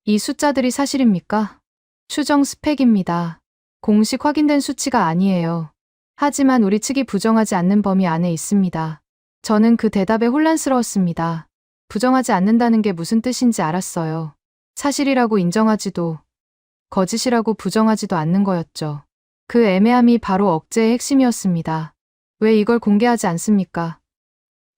이 숫자들이 사실입니까? 추정 스펙입니다. 공식 확인된 수치가 아니에요. 하지만 우리 측이 부정하지 않는 범위 안에 있습니다. 저는 그 대답에 혼란스러웠습니다. 부정하지 않는다는 게 무슨 뜻인지 알았어요. 사실이라고 인정하지도, 거짓이라고 부정하지도 않는 거였죠. 그 애매함이 바로 억제의 핵심이었습니다. 왜 이걸 공개하지 않습니까?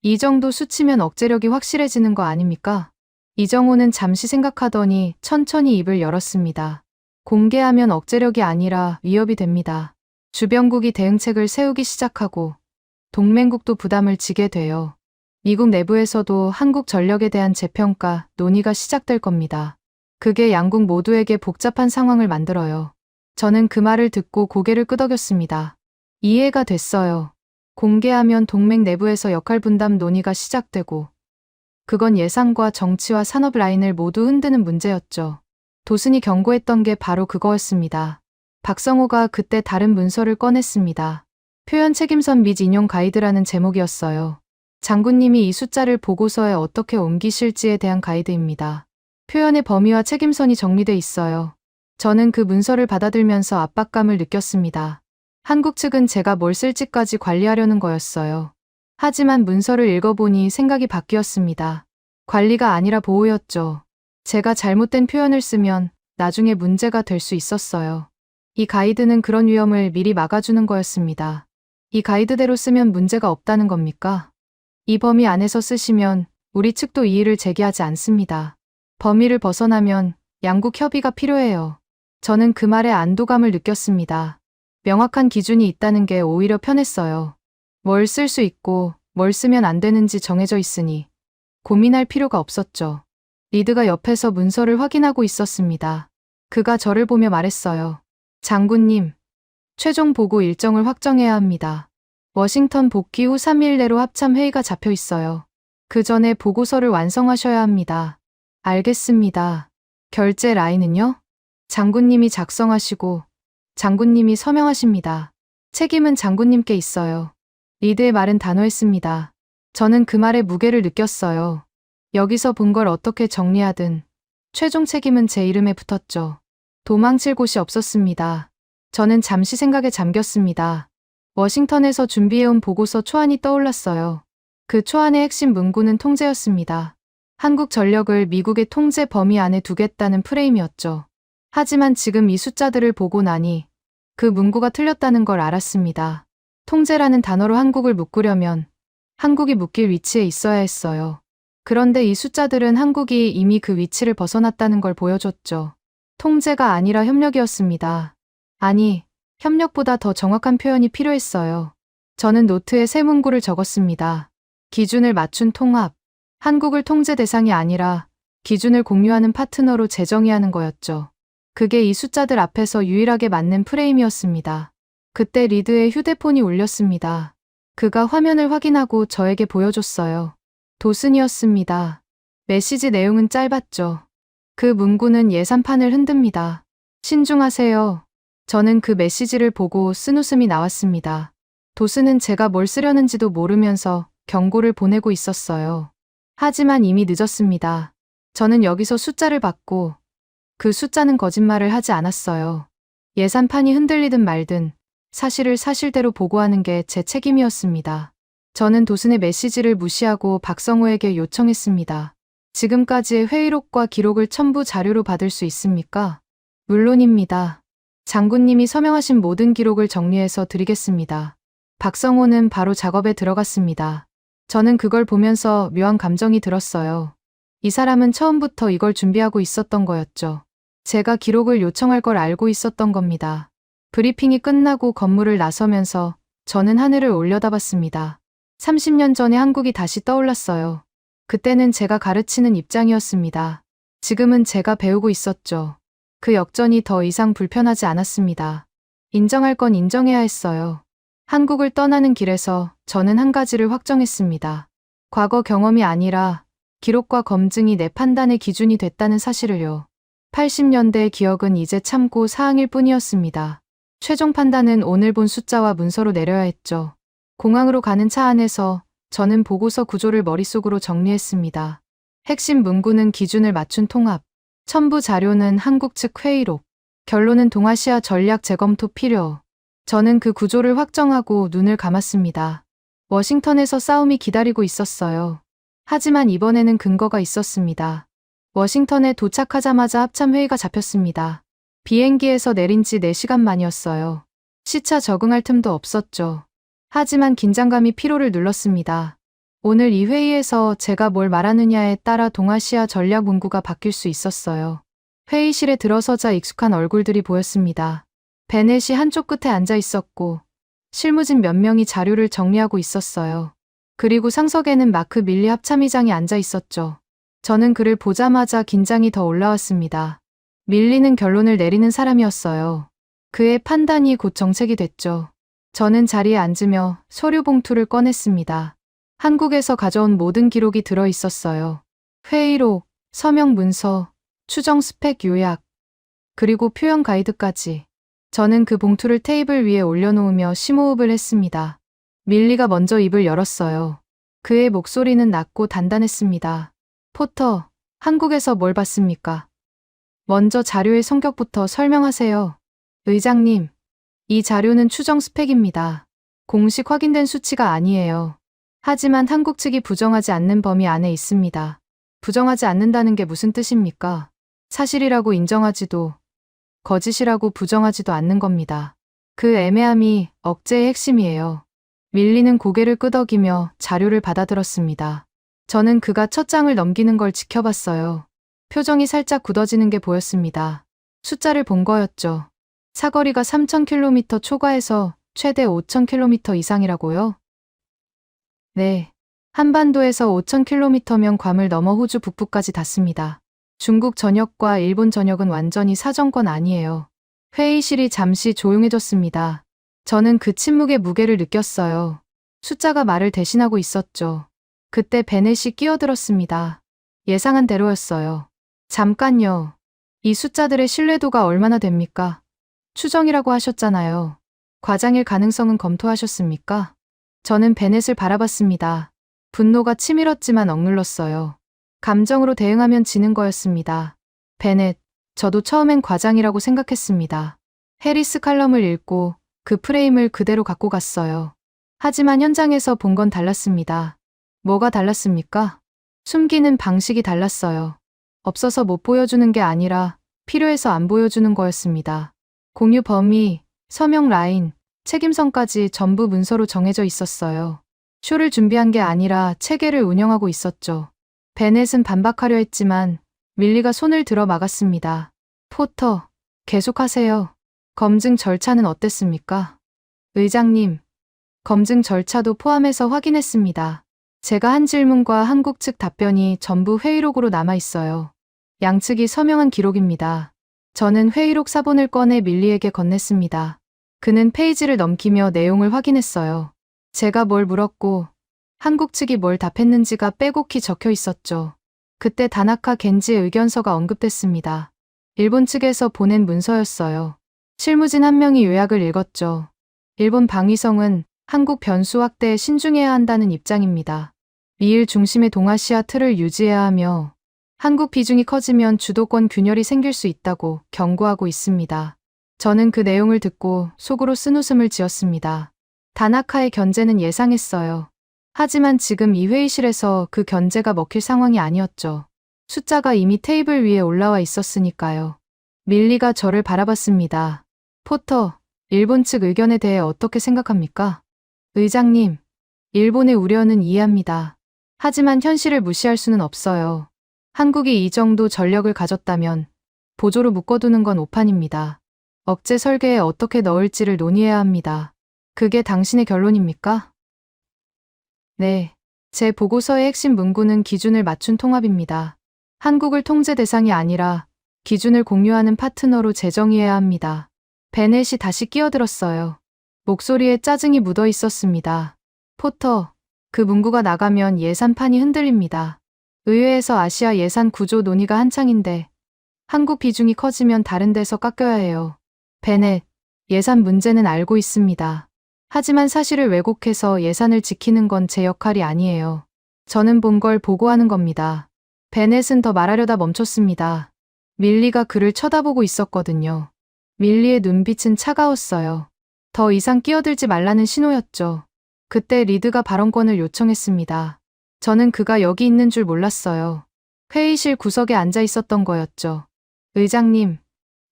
이 정도 수치면 억제력이 확실해지는 거 아닙니까? 이정호는 잠시 생각하더니 천천히 입을 열었습니다. 공개하면 억제력이 아니라 위협이 됩니다. 주변국이 대응책을 세우기 시작하고 동맹국도 부담을 지게 돼요. 미국 내부에서도 한국 전력에 대한 재평가, 논의가 시작될 겁니다. 그게 양국 모두에게 복잡한 상황을 만들어요. 저는 그 말을 듣고 고개를 끄덕였습니다. 이해가 됐어요. 공개하면 동맹 내부에서 역할 분담 논의가 시작되고 그건 예산과 정치와 산업 라인을 모두 흔드는 문제였죠. 도슨이 경고했던 게 바로 그거였습니다. 박성호가 그때 다른 문서를 꺼냈습니다. 표현 책임선 및 인용 가이드라는 제목이었어요. 장군님이 이 숫자를 보고서에 어떻게 옮기실지에 대한 가이드입니다. 표현의 범위와 책임선이 정리돼 있어요. 저는 그 문서를 받아들면서 압박감을 느꼈습니다. 한국 측은 제가 뭘 쓸지까지 관리하려는 거였어요. 하지만 문서를 읽어보니 생각이 바뀌었습니다. 관리가 아니라 보호였죠. 제가 잘못된 표현을 쓰면 나중에 문제가 될 수 있었어요. 이 가이드는 그런 위험을 미리 막아주는 거였습니다. 이 가이드대로 쓰면 문제가 없다는 겁니까? 이 범위 안에서 쓰시면 우리 측도 이의를 제기하지 않습니다. 범위를 벗어나면 양국 협의가 필요해요. 저는 그 말에 안도감을 느꼈습니다. 명확한 기준이 있다는 게 오히려 편했어요. 뭘 쓸 수 있고 뭘 쓰면 안 되는지 정해져 있으니 고민할 필요가 없었죠. 리드가 옆에서 문서를 확인하고 있었습니다. 그가 저를 보며 말했어요. 장군님, 최종 보고 일정을 확정해야 합니다. 워싱턴 복귀 후 3일 내로 합참 회의가 잡혀 있어요. 그 전에 보고서를 완성하셔야 합니다. 알겠습니다. 결제 라인은요? 장군님이 작성하시고 장군님이 서명하십니다. 책임은 장군님께 있어요. 리드의 말은 단호했습니다. 저는 그 말의 무게를 느꼈어요. 여기서 본 걸 어떻게 정리하든 최종 책임은 제 이름에 붙었죠. 도망칠 곳이 없었습니다. 저는 잠시 생각에 잠겼습니다. 워싱턴에서 준비해온 보고서 초안이 떠올랐어요. 그 초안의 핵심 문구는 통제였습니다. 한국 전력을 미국의 통제 범위 안에 두겠다는 프레임이었죠. 하지만 지금 이 숫자들을 보고 나니 그 문구가 틀렸다는 걸 알았습니다. 통제라는 단어로 한국을 묶으려면 한국이 묶일 위치에 있어야 했어요. 그런데 이 숫자들은 한국이 이미 그 위치를 벗어났다는 걸 보여줬죠. 통제가 아니라 협력이었습니다. 아니, 협력보다 더 정확한 표현이 필요했어요. 저는 노트에 세 문구를 적었습니다. 기준을 맞춘 통합. 한국을 통제 대상이 아니라 기준을 공유하는 파트너로 재정의하는 거였죠. 그게 이 숫자들 앞에서 유일하게 맞는 프레임이었습니다. 그때 리드의 휴대폰이 울렸습니다. 그가 화면을 확인하고 저에게 보여줬어요. 도슨이었습니다. 메시지 내용은 짧았죠. 그 문구는 예산판을 흔듭니다. 신중하세요. 저는 그 메시지를 보고 쓴웃음이 나왔습니다. 도슨은 제가 뭘 쓰려는지도 모르면서 경고를 보내고 있었어요. 하지만 이미 늦었습니다. 저는 여기서 숫자를 받고 그 숫자는 거짓말을 하지 않았어요. 예산판이 흔들리든 말든 사실을 사실대로 보고하는 게 제 책임이었습니다. 저는 도슨의 메시지를 무시하고 박성호에게 요청했습니다. 지금까지의 회의록과 기록을 첨부 자료로 받을 수 있습니까? 물론입니다. 장군님이 서명하신 모든 기록을 정리해서 드리겠습니다. 박성호는 바로 작업에 들어갔습니다. 저는 그걸 보면서 묘한 감정이 들었어요. 이 사람은 처음부터 이걸 준비하고 있었던 거였죠. 제가 기록을 요청할 걸 알고 있었던 겁니다. 브리핑이 끝나고 건물을 나서면서 저는 하늘을 올려다봤습니다. 30년 전에 한국이 다시 떠올랐어요. 그때는 제가 가르치는 입장이었습니다. 지금은 제가 배우고 있었죠. 그 역전이 더 이상 불편하지 않았습니다. 인정할 건 인정해야 했어요. 한국을 떠나는 길에서 저는 한 가지를 확정했습니다. 과거 경험이 아니라 기록과 검증이 내 판단의 기준이 됐다는 사실을요. 80년대의 기억은 이제 참고 사항일 뿐이었습니다. 최종 판단은 오늘 본 숫자와 문서로 내려야 했죠. 공항으로 가는 차 안에서 저는 보고서 구조를 머릿속으로 정리했습니다. 핵심 문구는 기준을 맞춘 통합, 첨부 자료는 한국 측 회의록, 결론은 동아시아 전략 재검토 필요. 저는 그 구조를 확정하고 눈을 감았습니다. 워싱턴에서 싸움이 기다리고 있었어요. 하지만 이번에는 근거가 있었습니다. 워싱턴에 도착하자마자 합참회의가 잡혔습니다. 비행기에서 내린 지 4시간 만이었어요. 시차 적응할 틈도 없었죠. 하지만 긴장감이 피로를 눌렀습니다. 오늘 이 회의에서 제가 뭘 말하느냐에 따라 동아시아 전략 문구가 바뀔 수 있었어요. 회의실에 들어서자 익숙한 얼굴들이 보였습니다. 베넷이 한쪽 끝에 앉아 있었고 실무진 몇 명이 자료를 정리하고 있었어요. 그리고 상석에는 마크 밀리 합참의장이 앉아 있었죠. 저는 그를 보자마자 긴장이 더 올라왔습니다. 밀리는 결론을 내리는 사람이었어요. 그의 판단이 곧 정책이 됐죠. 저는 자리에 앉으며 서류 봉투를 꺼냈습니다. 한국에서 가져온 모든 기록이 들어 있었어요. 회의록, 서명 문서, 추정 스펙 요약, 그리고 표현 가이드까지. 저는 그 봉투를 테이블 위에 올려놓으며 심호흡을 했습니다. 밀리가 먼저 입을 열었어요. 그의 목소리는 낮고 단단했습니다. 포터, 한국에서 뭘 봤습니까? 먼저 자료의 성격부터 설명하세요. 의장님, 이 자료는 추정 스펙입니다. 공식 확인된 수치가 아니에요. 하지만 한국 측이 부정하지 않는 범위 안에 있습니다. 부정하지 않는다는 게 무슨 뜻입니까? 사실이라고 인정하지도, 거짓이라고 부정하지도 않는 겁니다. 그 애매함이 억제의 핵심이에요. 밀리는 고개를 끄덕이며 자료를 받아들었습니다. 저는 그가 첫 장을 넘기는 걸 지켜봤어요. 표정이 살짝 굳어지는 게 보였습니다. 숫자를 본 거였죠. 사거리가 3,000km 초과해서 최대 5,000km 이상이라고요? 네. 한반도에서 5,000km면 괌을 넘어 호주 북부까지 닿습니다. 중국 전역과 일본 전역은 완전히 사정권 아니에요. 회의실이 잠시 조용해졌습니다. 저는 그 침묵의 무게를 느꼈어요. 숫자가 말을 대신하고 있었죠. 그때 베넷이 끼어들었습니다. 예상한 대로였어요. 잠깐요. 이 숫자들의 신뢰도가 얼마나 됩니까? 추정이라고 하셨잖아요. 과장일 가능성은 검토하셨습니까? 저는 베넷을 바라봤습니다. 분노가 치밀었지만 억눌렀어요. 감정으로 대응하면 지는 거였습니다. 베넷, 저도 처음엔 과장이라고 생각했습니다. 해리스 칼럼을 읽고 그 프레임을 그대로 갖고 갔어요. 하지만 현장에서 본 건 달랐습니다. 뭐가 달랐습니까? 숨기는 방식이 달랐어요. 없어서 못 보여주는 게 아니라 필요해서 안 보여주는 거였습니다. 공유 범위, 서명 라인, 책임성까지 전부 문서로 정해져 있었어요. 쇼를 준비한 게 아니라 체계를 운영하고 있었죠. 베넷은 반박하려 했지만 밀리가 손을 들어 막았습니다. 포터, 계속하세요. 검증 절차는 어땠습니까? 의장님, 검증 절차도 포함해서 확인했습니다. 제가 한 질문과 한국 측 답변이 전부 회의록으로 남아 있어요. 양측이 서명한 기록입니다. 저는 회의록 사본을 꺼내 밀리에게 건넸습니다. 그는 페이지를 넘기며 내용을 확인했어요. 제가 뭘 물었고 한국 측이 뭘 답했는지가 빼곡히 적혀 있었죠. 그때 다나카 겐지의 의견서가 언급됐습니다. 일본 측에서 보낸 문서였어요. 실무진 한 명이 요약을 읽었죠. 일본 방위성은 한국 변수 확대에 신중해야 한다는 입장입니다. 미일 중심의 동아시아 틀을 유지해야 하며 한국 비중이 커지면 주도권 균열이 생길 수 있다고 경고하고 있습니다. 저는 그 내용을 듣고 속으로 쓴웃음을 지었습니다. 다나카의 견제는 예상했어요. 하지만 지금 이 회의실에서 그 견제가 먹힐 상황이 아니었죠. 숫자가 이미 테이블 위에 올라와 있었으니까요. 밀리가 저를 바라봤습니다. 포터, 일본 측 의견에 대해 어떻게 생각합니까? 의장님, 일본의 우려는 이해합니다. 하지만 현실을 무시할 수는 없어요. 한국이 이 정도 전력을 가졌다면 보조로 묶어두는 건 오판입니다. 억제 설계에 어떻게 넣을지를 논의해야 합니다. 그게 당신의 결론입니까? 네. 제 보고서의 핵심 문구는 기준을 맞춘 통합입니다. 한국을 통제 대상이 아니라 기준을 공유하는 파트너로 재정의해야 합니다. 베넷이 다시 끼어들었어요. 목소리에 짜증이 묻어 있었습니다. 포터, 그 문구가 나가면 예산판이 흔들립니다. 의회에서 아시아 예산 구조 논의가 한창인데 한국 비중이 커지면 다른 데서 깎여야 해요. 베넷, 예산 문제는 알고 있습니다. 하지만 사실을 왜곡해서 예산을 지키는 건 제 역할이 아니에요. 저는 본 걸 보고하는 겁니다. 베넷은 더 말하려다 멈췄습니다. 밀리가 그를 쳐다보고 있었거든요. 밀리의 눈빛은 차가웠어요. 더 이상 끼어들지 말라는 신호였죠. 그때 리드가 발언권을 요청했습니다. 저는 그가 여기 있는 줄 몰랐어요. 회의실 구석에 앉아 있었던 거였죠. 의장님,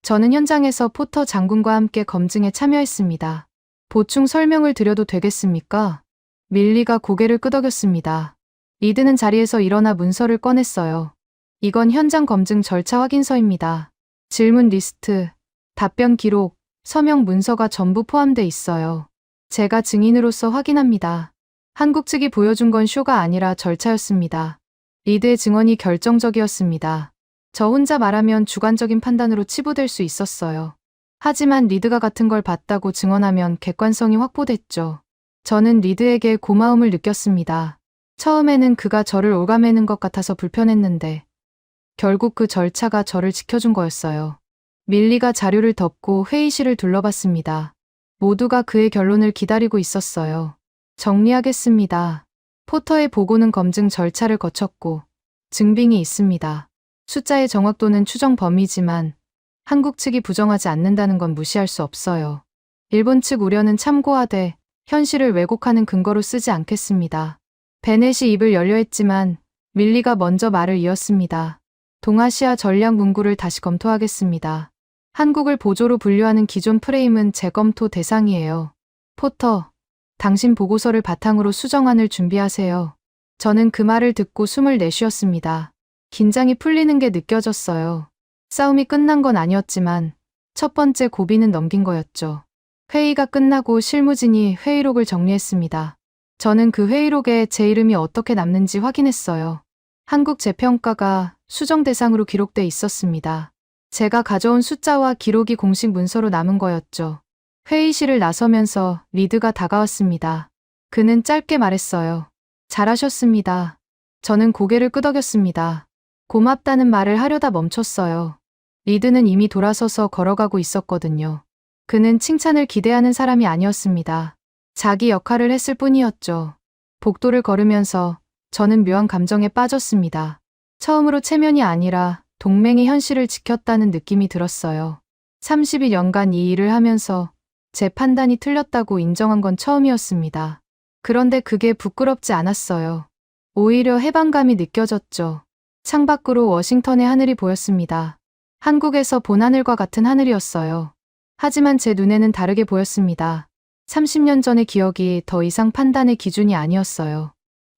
저는 현장에서 포터 장군과 함께 검증에 참여했습니다. 보충 설명을 드려도 되겠습니까? 밀리가 고개를 끄덕였습니다. 리드는 자리에서 일어나 문서를 꺼냈어요. 이건 현장 검증 절차 확인서입니다. 질문 리스트, 답변 기록, 서명 문서가 전부 포함돼 있어요. 제가 증인으로서 확인합니다. 한국 측이 보여준 건 쇼가 아니라 절차였습니다. 리드의 증언이 결정적이었습니다. 저 혼자 말하면 주관적인 판단으로 치부될 수 있었어요. 하지만 리드가 같은 걸 봤다고 증언하면 객관성이 확보됐죠. 저는 리드에게 고마움을 느꼈습니다. 처음에는 그가 저를 올가매는 것 같아서 불편했는데 결국 그 절차가 저를 지켜준 거였어요. 밀리가 자료를 덮고 회의실을 둘러봤습니다. 모두가 그의 결론을 기다리고 있었어요. 정리하겠습니다. 포터의 보고는 검증 절차를 거쳤고 증빙이 있습니다. 숫자의 정확도는 추정 범위지만 한국 측이 부정하지 않는다는 건 무시할 수 없어요. 일본 측 우려는 참고하되 현실을 왜곡하는 근거로 쓰지 않겠습니다. 베넷이 입을 열려 했지만 밀리가 먼저 말을 이었습니다. 동아시아 전략 문구를 다시 검토하겠습니다. 한국을 보조로 분류하는 기존 프레임은 재검토 대상이에요. 포터, 당신 보고서를 바탕으로 수정안을 준비하세요. 저는 그 말을 듣고 숨을 내쉬었습니다. 긴장이 풀리는 게 느껴졌어요. 싸움이 끝난 건 아니었지만 첫 번째 고비는 넘긴 거였죠. 회의가 끝나고 실무진이 회의록을 정리했습니다. 저는 그 회의록에 제 이름이 어떻게 남는지 확인했어요. 한국 재평가가 수정 대상으로 기록돼 있었습니다. 제가 가져온 숫자와 기록이 공식 문서로 남은 거였죠. 회의실을 나서면서 리드가 다가왔습니다. 그는 짧게 말했어요. 잘하셨습니다. 저는 고개를 끄덕였습니다. 고맙다는 말을 하려다 멈췄어요. 리드는 이미 돌아서서 걸어가고 있었거든요. 그는 칭찬을 기대하는 사람이 아니었습니다. 자기 역할을 했을 뿐이었죠. 복도를 걸으면서 저는 묘한 감정에 빠졌습니다. 처음으로 체면이 아니라 동맹의 현실을 지켰다는 느낌이 들었어요. 30여년간 이 일을 하면서 제 판단이 틀렸다고 인정한 건 처음이었습니다. 그런데 그게 부끄럽지 않았어요. 오히려 해방감이 느껴졌죠. 창밖으로 워싱턴의 하늘이 보였습니다. 한국에서 본 하늘과 같은 하늘이었어요. 하지만 제 눈에는 다르게 보였습니다. 30년 전의 기억이 더 이상 판단의 기준이 아니었어요.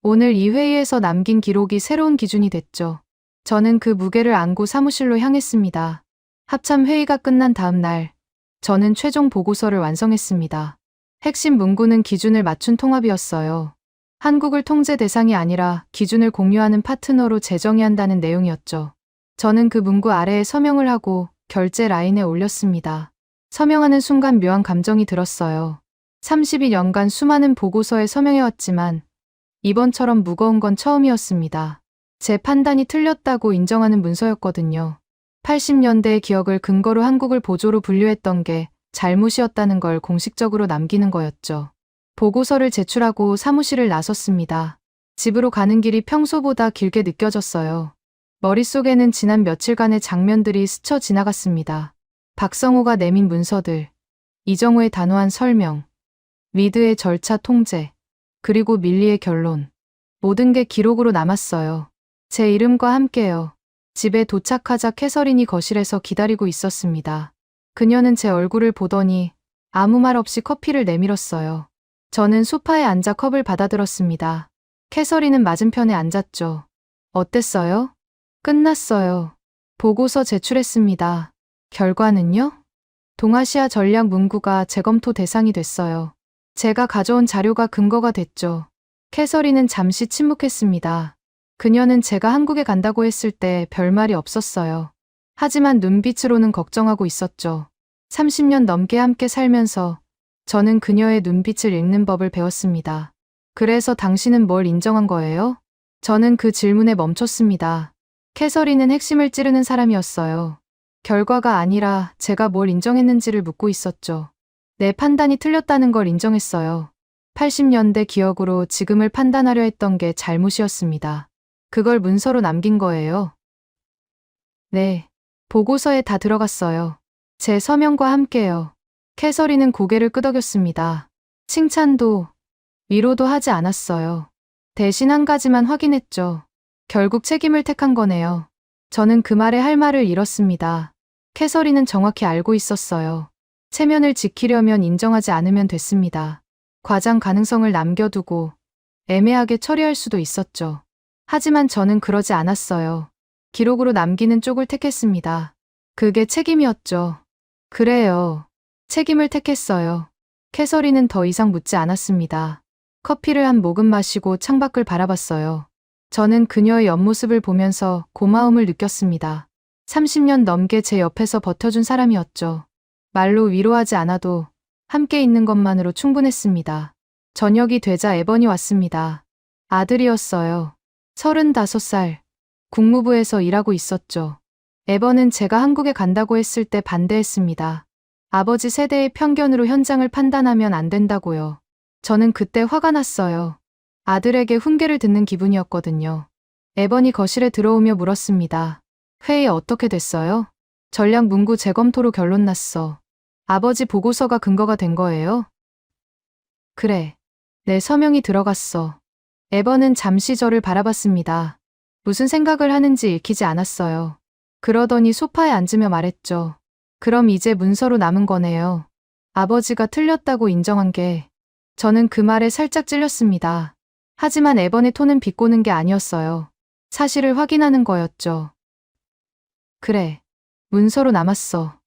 오늘 이 회의에서 남긴 기록이 새로운 기준이 됐죠. 저는 그 무게를 안고 사무실로 향했습니다. 합참 회의가 끝난 다음 날, 저는 최종 보고서를 완성했습니다. 핵심 문구는 기준을 맞춘 통합이었어요. 한국을 통제 대상이 아니라 기준을 공유하는 파트너로 재정해야 한다는 내용이었죠. 저는 그 문구 아래에 서명을 하고 결제 라인에 올렸습니다. 서명하는 순간 묘한 감정이 들었어요. 32년간 수많은 보고서에 서명해왔지만 이번처럼 무거운 건 처음이었습니다. 제 판단이 틀렸다고 인정하는 문서였거든요. 80년대의 기억을 근거로 한국을 보조로 분류했던 게 잘못이었다는 걸 공식적으로 남기는 거였죠. 보고서를 제출하고 사무실을 나섰습니다. 집으로 가는 길이 평소보다 길게 느껴졌어요. 머릿속에는 지난 며칠간의 장면들이 스쳐 지나갔습니다. 박성호가 내민 문서들, 이정우의 단호한 설명, 위드의 절차 통제, 그리고 밀리의 결론. 모든 게 기록으로 남았어요. 제 이름과 함께요. 집에 도착하자 캐서린이 거실에서 기다리고 있었습니다. 그녀는 제 얼굴을 보더니 아무 말 없이 커피를 내밀었어요. 저는 소파에 앉아 컵을 받아들었습니다. 캐서린은 맞은편에 앉았죠. 어땠어요? 끝났어요. 보고서 제출했습니다. 결과는요? 동아시아 전략 문구가 재검토 대상이 됐어요. 제가 가져온 자료가 근거가 됐죠. 캐서린은 잠시 침묵했습니다. 그녀는 제가 한국에 간다고 했을 때 별말이 없었어요. 하지만 눈빛으로는 걱정하고 있었죠. 30년 넘게 함께 살면서 저는 그녀의 눈빛을 읽는 법을 배웠습니다. 그래서 당신은 뭘 인정한 거예요? 저는 그 질문에 멈췄습니다. 캐서린은 핵심을 찌르는 사람이었어요. 결과가 아니라 제가 뭘 인정했는지를 묻고 있었죠. 내 판단이 틀렸다는 걸 인정했어요. 80년대 기억으로 지금을 판단하려 했던 게 잘못이었습니다. 그걸 문서로 남긴 거예요. 네. 보고서에 다 들어갔어요. 제 서명과 함께요. 캐서린은 고개를 끄덕였습니다. 칭찬도, 위로도 하지 않았어요. 대신 한 가지만 확인했죠. 결국 책임을 택한 거네요. 저는 그 말에 할 말을 잃었습니다. 캐서린은 정확히 알고 있었어요. 체면을 지키려면 인정하지 않으면 됐습니다. 과장 가능성을 남겨두고 애매하게 처리할 수도 있었죠. 하지만 저는 그러지 않았어요. 기록으로 남기는 쪽을 택했습니다. 그게 책임이었죠. 그래요. 책임을 택했어요. 캐서린은 더 이상 묻지 않았습니다. 커피를 한 모금 마시고 창밖을 바라봤어요. 저는 그녀의 옆모습을 보면서 고마움을 느꼈습니다. 30년 넘게 제 옆에서 버텨준 사람이었죠. 말로 위로하지 않아도 함께 있는 것만으로 충분했습니다. 저녁이 되자 에번이 왔습니다. 아들이었어요. 35살. 국무부에서 일하고 있었죠. 에번은 제가 한국에 간다고 했을 때 반대했습니다. 아버지 세대의 편견으로 현장을 판단하면 안 된다고요. 저는 그때 화가 났어요. 아들에게 훈계를 듣는 기분이었거든요. 에번이 거실에 들어오며 물었습니다. 회의 어떻게 됐어요? 전략 문구 재검토로 결론 났어. 아버지 보고서가 근거가 된 거예요? 그래. 내 서명이 들어갔어. 에번은 잠시 저를 바라봤습니다. 무슨 생각을 하는지 읽히지 않았어요. 그러더니 소파에 앉으며 말했죠. 그럼 이제 문서로 남은 거네요. 아버지가 틀렸다고 인정한 게. 저는 그 말에 살짝 찔렸습니다. 하지만 에번의 톤은 비꼬는 게 아니었어요. 사실을 확인하는 거였죠. 그래. 문서로 남았어.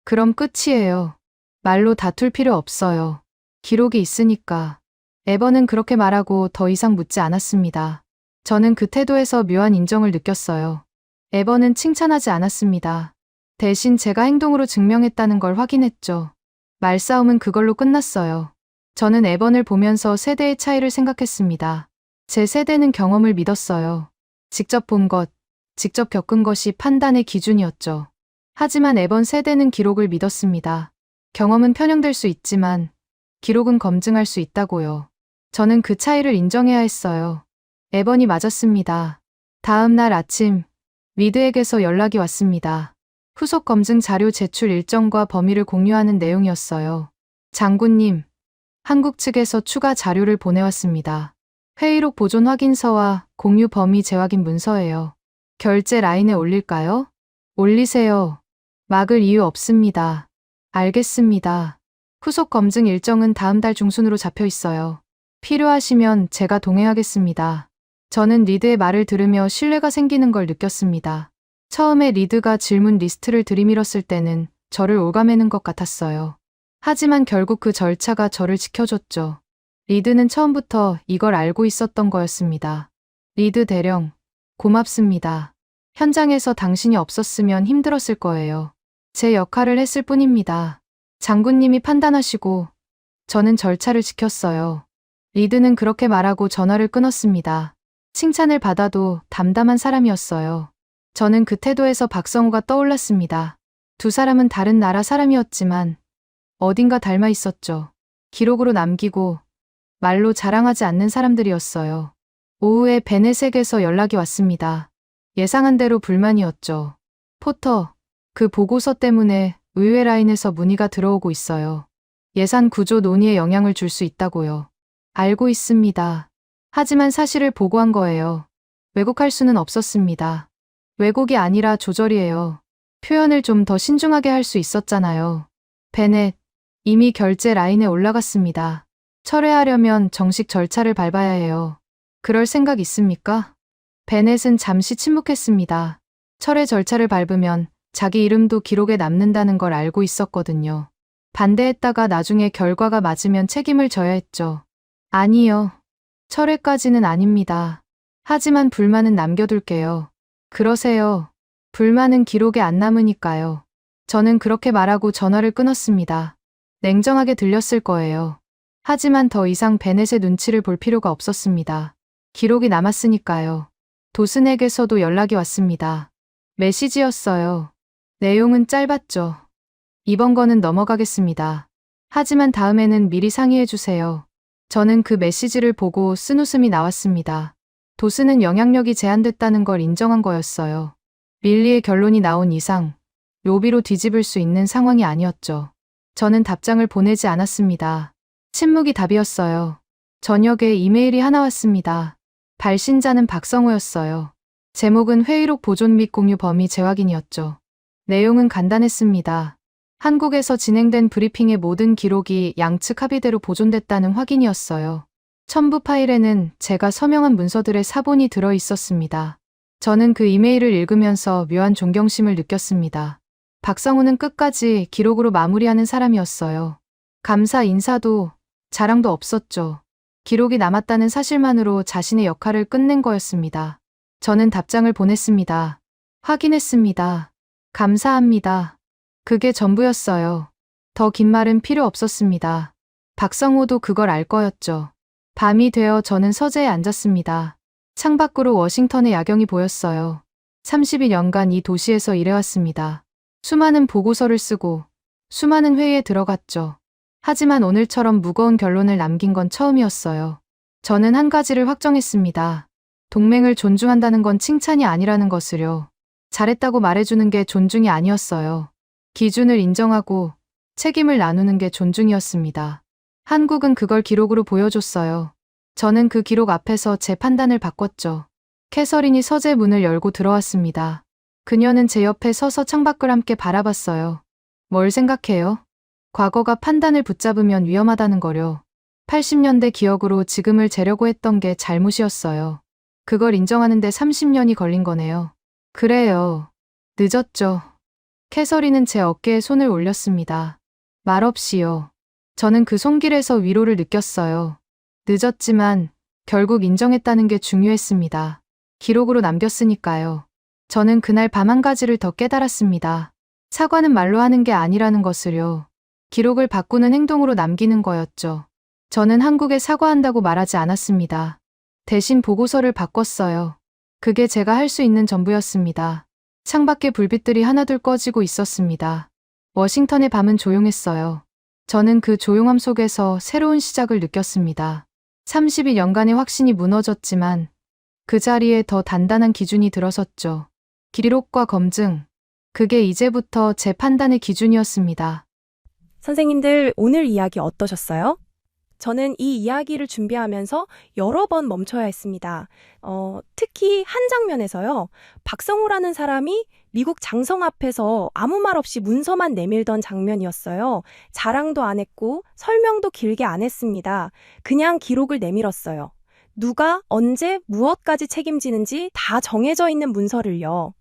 그럼 끝이에요. 말로 다툴 필요 없어요. 기록이 있으니까. 에번은 그렇게 말하고 더 이상 묻지 않았습니다. 저는 그 태도에서 묘한 인정을 느꼈어요. 에번은 칭찬하지 않았습니다. 대신 제가 행동으로 증명했다는 걸 확인했죠. 말싸움은 그걸로 끝났어요. 저는 에번을 보면서 세대의 차이를 생각했습니다. 제 세대는 경험을 믿었어요. 직접 본 것, 직접 겪은 것이 판단의 기준이었죠. 하지만 에번 세대는 기록을 믿었습니다. 경험은 편향될 수 있지만 기록은 검증할 수 있다고요. 저는 그 차이를 인정해야 했어요. 에번이 맞았습니다. 다음 날 아침, 위드에게서 연락이 왔습니다. 후속 검증 자료 제출 일정과 범위를 공유하는 내용이었어요. 장군님, 한국 측에서 추가 자료를 보내왔습니다. 회의록 보존 확인서와 공유 범위 재확인 문서예요. 결제 라인에 올릴까요? 올리세요. 막을 이유 없습니다. 알겠습니다. 후속 검증 일정은 다음 달 중순으로 잡혀 있어요. 필요하시면 제가 동행하겠습니다. 저는 리드의 말을 들으며 신뢰가 생기는 걸 느꼈습니다. 처음에 리드가 질문 리스트를 들이밀었을 때는 저를 올가매는 것 같았어요. 하지만 결국 그 절차가 저를 지켜줬죠. 리드는 처음부터 이걸 알고 있었던 거였습니다. 리드 대령, 고맙습니다. 현장에서 당신이 없었으면 힘들었을 거예요. 제 역할을 했을 뿐입니다. 장군님이 판단하시고 저는 절차를 지켰어요. 리드는 그렇게 말하고 전화를 끊었습니다. 칭찬을 받아도 담담한 사람이었어요. 저는 그 태도에서 박성우가 떠올랐습니다. 두 사람은 다른 나라 사람이었지만 어딘가 닮아 있었죠. 기록으로 남기고 말로 자랑하지 않는 사람들이었어요. 오후에 베넷에게서 연락이 왔습니다. 예상한 대로 불만이었죠. 포터, 그 보고서 때문에 의회 라인에서 문의가 들어오고 있어요. 예산 구조 논의에 영향을 줄 수 있다고요. 알고 있습니다. 하지만 사실을 보고한 거예요. 왜곡할 수는 없었습니다. 왜곡이 아니라 조절이에요. 표현을 좀 더 신중하게 할 수 있었잖아요. 베넷, 이미 결제 라인에 올라갔습니다. 철회하려면 정식 절차를 밟아야 해요. 그럴 생각 있습니까? 베넷은 잠시 침묵했습니다. 철회 절차를 밟으면 자기 이름도 기록에 남는다는 걸 알고 있었거든요. 반대했다가 나중에 결과가 맞으면 책임을 져야 했죠. 아니요. 철회까지는 아닙니다. 하지만 불만은 남겨둘게요. 그러세요. 불만은 기록에 안 남으니까요. 저는 그렇게 말하고 전화를 끊었습니다. 냉정하게 들렸을 거예요. 하지만 더 이상 베넷의 눈치를 볼 필요가 없었습니다. 기록이 남았으니까요. 도슨에게서도 연락이 왔습니다. 메시지였어요. 내용은 짧았죠. 이번 거는 넘어가겠습니다. 하지만 다음에는 미리 상의해주세요. 저는 그 메시지를 보고 쓴웃음이 나왔습니다. 도슨은 영향력이 제한됐다는 걸 인정한 거였어요. 릴리의 결론이 나온 이상 로비로 뒤집을 수 있는 상황이 아니었죠. 저는 답장을 보내지 않았습니다. 침묵이 답이었어요. 저녁에 이메일이 하나 왔습니다. 발신자는 박성우였어요. 제목은 회의록 보존 및 공유 범위 재확인이었죠. 내용은 간단했습니다. 한국에서 진행된 브리핑의 모든 기록이 양측 합의대로 보존됐다는 확인이었어요. 첨부 파일에는 제가 서명한 문서들의 사본이 들어 있었습니다. 저는 그 이메일을 읽으면서 묘한 존경심을 느꼈습니다. 박성우는 끝까지 기록으로 마무리하는 사람이었어요. 감사 인사도 자랑도 없었죠. 기록이 남았다는 사실만으로 자신의 역할을 끝낸 거였습니다. 저는 답장을 보냈습니다. 확인했습니다. 감사합니다. 그게 전부였어요. 더 긴 말은 필요 없었습니다. 박성호도 그걸 알 거였죠. 밤이 되어 저는 서재에 앉았습니다. 창밖으로 워싱턴의 야경이 보였어요. 30여년간 이 도시에서 일해왔습니다. 수많은 보고서를 쓰고 수많은 회의에 들어갔죠. 하지만 오늘처럼 무거운 결론을 남긴 건 처음이었어요. 저는 한 가지를 확정했습니다. 동맹을 존중한다는 건 칭찬이 아니라는 것을요. 잘했다고 말해주는 게 존중이 아니었어요. 기준을 인정하고 책임을 나누는 게 존중이었습니다. 한국은 그걸 기록으로 보여줬어요. 저는 그 기록 앞에서 제 판단을 바꿨죠. 캐서린이 서재 문을 열고 들어왔습니다. 그녀는 제 옆에 서서 창밖을 함께 바라봤어요. 뭘 생각해요? 과거가 판단을 붙잡으면 위험하다는 거려. 80년대 기억으로 지금을 재려고 했던 게 잘못이었어요. 그걸 인정하는데 30년이 걸린 거네요. 그래요. 늦었죠. 캐서린은 제 어깨에 손을 올렸습니다. 말없이요. 저는 그 손길에서 위로를 느꼈어요. 늦었지만 결국 인정했다는 게 중요했습니다. 기록으로 남겼으니까요. 저는 그날 밤 한 가지를 더 깨달았습니다. 사과는 말로 하는 게 아니라는 것을요. 기록을 바꾸는 행동으로 남기는 거였죠. 저는 한국에 사과한다고 말하지 않았습니다. 대신 보고서를 바꿨어요. 그게 제가 할 수 있는 전부였습니다. 창밖에 불빛들이 하나둘 꺼지고 있었습니다. 워싱턴의 밤은 조용했어요. 저는 그 조용함 속에서 새로운 시작을 느꼈습니다. 32년간의 확신이 무너졌지만 그 자리에 더 단단한 기준이 들어섰죠. 기록과 검증. 그게 이제부터 제 판단의 기준이었습니다. 선생님들 오늘 이야기 어떠셨어요? 저는 이 이야기를 준비하면서 여러 번 멈춰야 했습니다. 특히 한 장면에서요. 박성호라는 사람이 미국 장성 앞에서 아무 말 없이 문서만 내밀던 장면이었어요. 자랑도 안 했고 설명도 길게 안 했습니다. 그냥 기록을 내밀었어요. 누가 언제 무엇까지 책임지는지 다 정해져 있는 문서를요.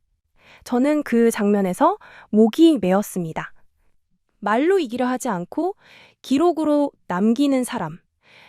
저는 그 장면에서 목이 메었습니다. 말로 이기려 하지 않고 기록으로 남기는 사람,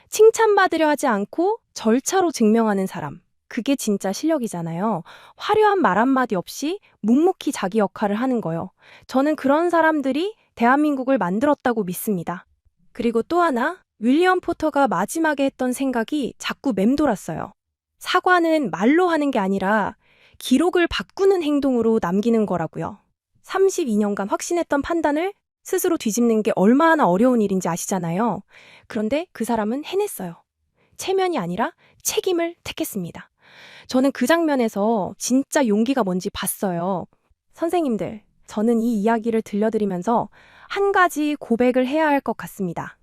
칭찬받으려 하지 않고 절차로 증명하는 사람, 그게 진짜 실력이잖아요. 화려한 말 한마디 없이 묵묵히 자기 역할을 하는 거요. 저는 그런 사람들이 대한민국을 만들었다고 믿습니다. 그리고 또 하나, 윌리엄 포터가 마지막에 했던 생각이 자꾸 맴돌았어요. 사과는 말로 하는 게 아니라 기록을 바꾸는 행동으로 남기는 거라고요. 32년간 확신했던 판단을 스스로 뒤집는 게 얼마나 어려운 일인지 아시잖아요. 그런데 그 사람은 해냈어요. 체면이 아니라 책임을 택했습니다. 저는 그 장면에서 진짜 용기가 뭔지 봤어요. 선생님들, 저는 이 이야기를 들려드리면서 한 가지 고백을 해야 할 것 같습니다.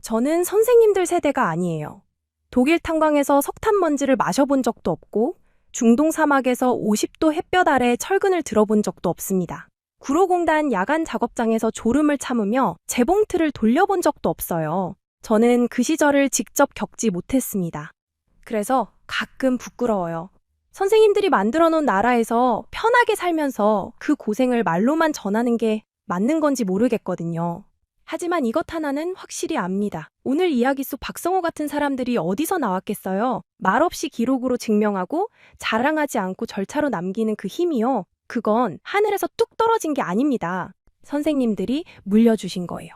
저는 선생님들 세대가 아니에요. 독일 탄광에서 석탄 먼지를 마셔본 적도 없고 중동 사막에서 50도 햇볕 아래 철근을 들어본 적도 없습니다. 구로공단 야간 작업장에서 졸음을 참으며 재봉틀을 돌려본 적도 없어요. 저는 그 시절을 직접 겪지 못했습니다. 그래서 가끔 부끄러워요. 선생님들이 만들어 놓은 나라에서 편하게 살면서 그 고생을 말로만 전하는 게 맞는 건지 모르겠거든요. 하지만 이것 하나는 확실히 압니다. 오늘 이야기 속 박성호 같은 사람들이 어디서 나왔겠어요? 말없이 기록으로 증명하고 자랑하지 않고 절차로 남기는 그 힘이요. 그건 하늘에서 뚝 떨어진 게 아닙니다. 선생님들이 물려주신 거예요.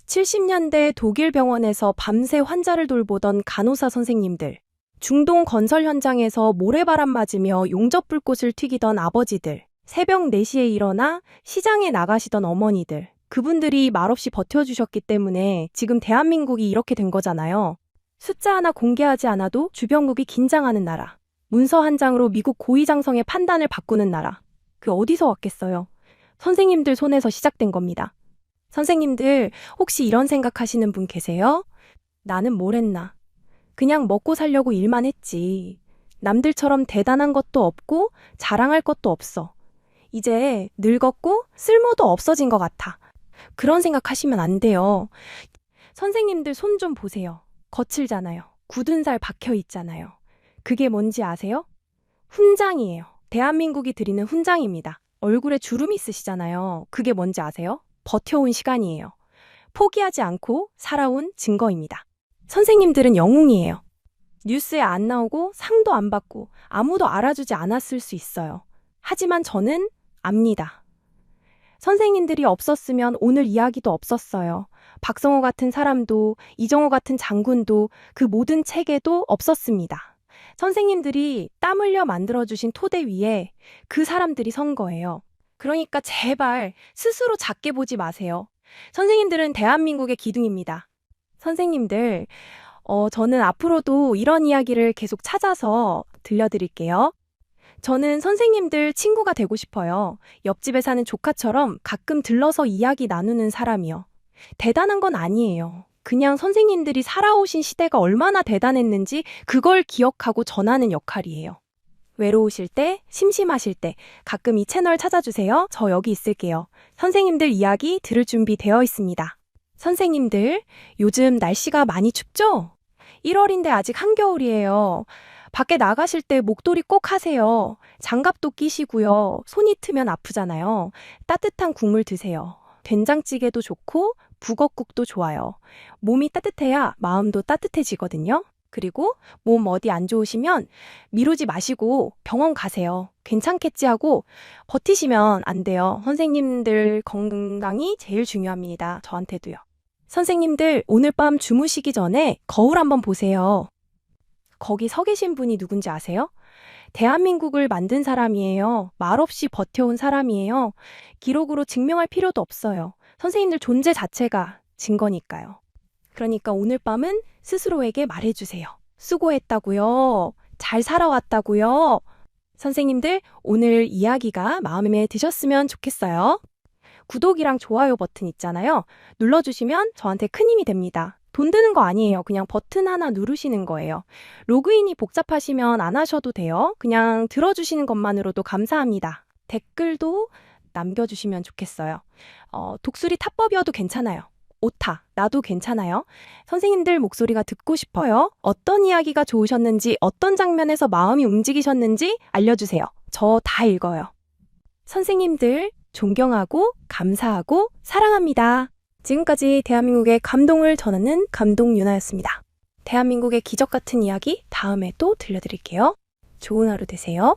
70년대 독일 병원에서 밤새 환자를 돌보던 간호사 선생님들, 중동 건설 현장에서 모래바람 맞으며 용접불꽃을 튀기던 아버지들, 새벽 4시에 일어나 시장에 나가시던 어머니들, 그분들이 말없이 버텨주셨기 때문에 지금 대한민국이 이렇게 된 거잖아요. 숫자 하나 공개하지 않아도 주변국이 긴장하는 나라, 문서 한 장으로 미국 고위장성의 판단을 바꾸는 나라, 그 어디서 왔겠어요? 선생님들 손에서 시작된 겁니다. 선생님들 혹시 이런 생각하시는 분 계세요? 나는 뭘 했나? 그냥 먹고 살려고 일만 했지. 남들처럼 대단한 것도 없고 자랑할 것도 없어. 이제 늙었고 쓸모도 없어진 것 같아. 그런 생각하시면 안 돼요. 선생님들 손 좀 보세요. 거칠잖아요. 굳은 살 박혀 있잖아요. 그게 뭔지 아세요? 훈장이에요. 대한민국이 드리는 훈장입니다. 얼굴에 주름 있으시잖아요. 그게 뭔지 아세요? 버텨온 시간이에요. 포기하지 않고 살아온 증거입니다. 선생님들은 영웅이에요. 뉴스에 안 나오고 상도 안 받고 아무도 알아주지 않았을 수 있어요. 하지만 저는 압니다. 선생님들이 없었으면 오늘 이야기도 없었어요. 박성호 같은 사람도, 이정호 같은 장군도, 그 모든 체계도 없었습니다. 선생님들이 땀 흘려 만들어주신 토대 위에 그 사람들이 선 거예요. 그러니까 제발 스스로 작게 보지 마세요. 선생님들은 대한민국의 기둥입니다. 선생님들, 저는 앞으로도 이런 이야기를 계속 찾아서 들려드릴게요. 저는 선생님들 친구가 되고 싶어요. 옆집에 사는 조카처럼 가끔 들러서 이야기 나누는 사람이요. 대단한 건 아니에요. 그냥 선생님들이 살아오신 시대가 얼마나 대단했는지 그걸 기억하고 전하는 역할이에요. 외로우실 때, 심심하실 때 가끔 이 채널 찾아주세요. 저 여기 있을게요. 선생님들 이야기 들을 준비 되어 있습니다. 선생님들, 요즘 날씨가 많이 춥죠? 1월인데 아직 한겨울이에요. 밖에 나가실 때 목도리 꼭 하세요. 장갑도 끼시고요. 손이 트면 아프잖아요. 따뜻한 국물 드세요. 된장찌개도 좋고 북엇국도 좋아요. 몸이 따뜻해야 마음도 따뜻해지거든요. 그리고 몸 어디 안 좋으시면 미루지 마시고 병원 가세요. 괜찮겠지 하고 버티시면 안 돼요. 선생님들 건강이 제일 중요합니다. 저한테도요. 선생님들 오늘 밤 주무시기 전에 거울 한번 보세요. 거기 서 계신 분이 누군지 아세요? 대한민국을 만든 사람이에요. 말없이 버텨온 사람이에요. 기록으로 증명할 필요도 없어요. 선생님들 존재 자체가 증거니까요. 그러니까 오늘 밤은 스스로에게 말해주세요. 수고했다고요. 잘 살아왔다고요. 선생님들 오늘 이야기가 마음에 드셨으면 좋겠어요. 구독이랑 좋아요 버튼 있잖아요. 눌러주시면 저한테 큰 힘이 됩니다. 돈 드는 거 아니에요. 그냥 버튼 하나 누르시는 거예요. 로그인이 복잡하시면 안 하셔도 돼요. 그냥 들어주시는 것만으로도 감사합니다. 댓글도 남겨주시면 좋겠어요. 독수리 타법이어도 괜찮아요. 오타, 나도 괜찮아요. 선생님들 목소리가 듣고 싶어요. 어떤 이야기가 좋으셨는지, 어떤 장면에서 마음이 움직이셨는지 알려주세요. 저 다 읽어요. 선생님들, 존경하고, 감사하고, 사랑합니다. 지금까지 대한민국의 감동을 전하는 감동 유나였습니다. 대한민국의 기적 같은 이야기 다음에 또 들려드릴게요. 좋은 하루 되세요.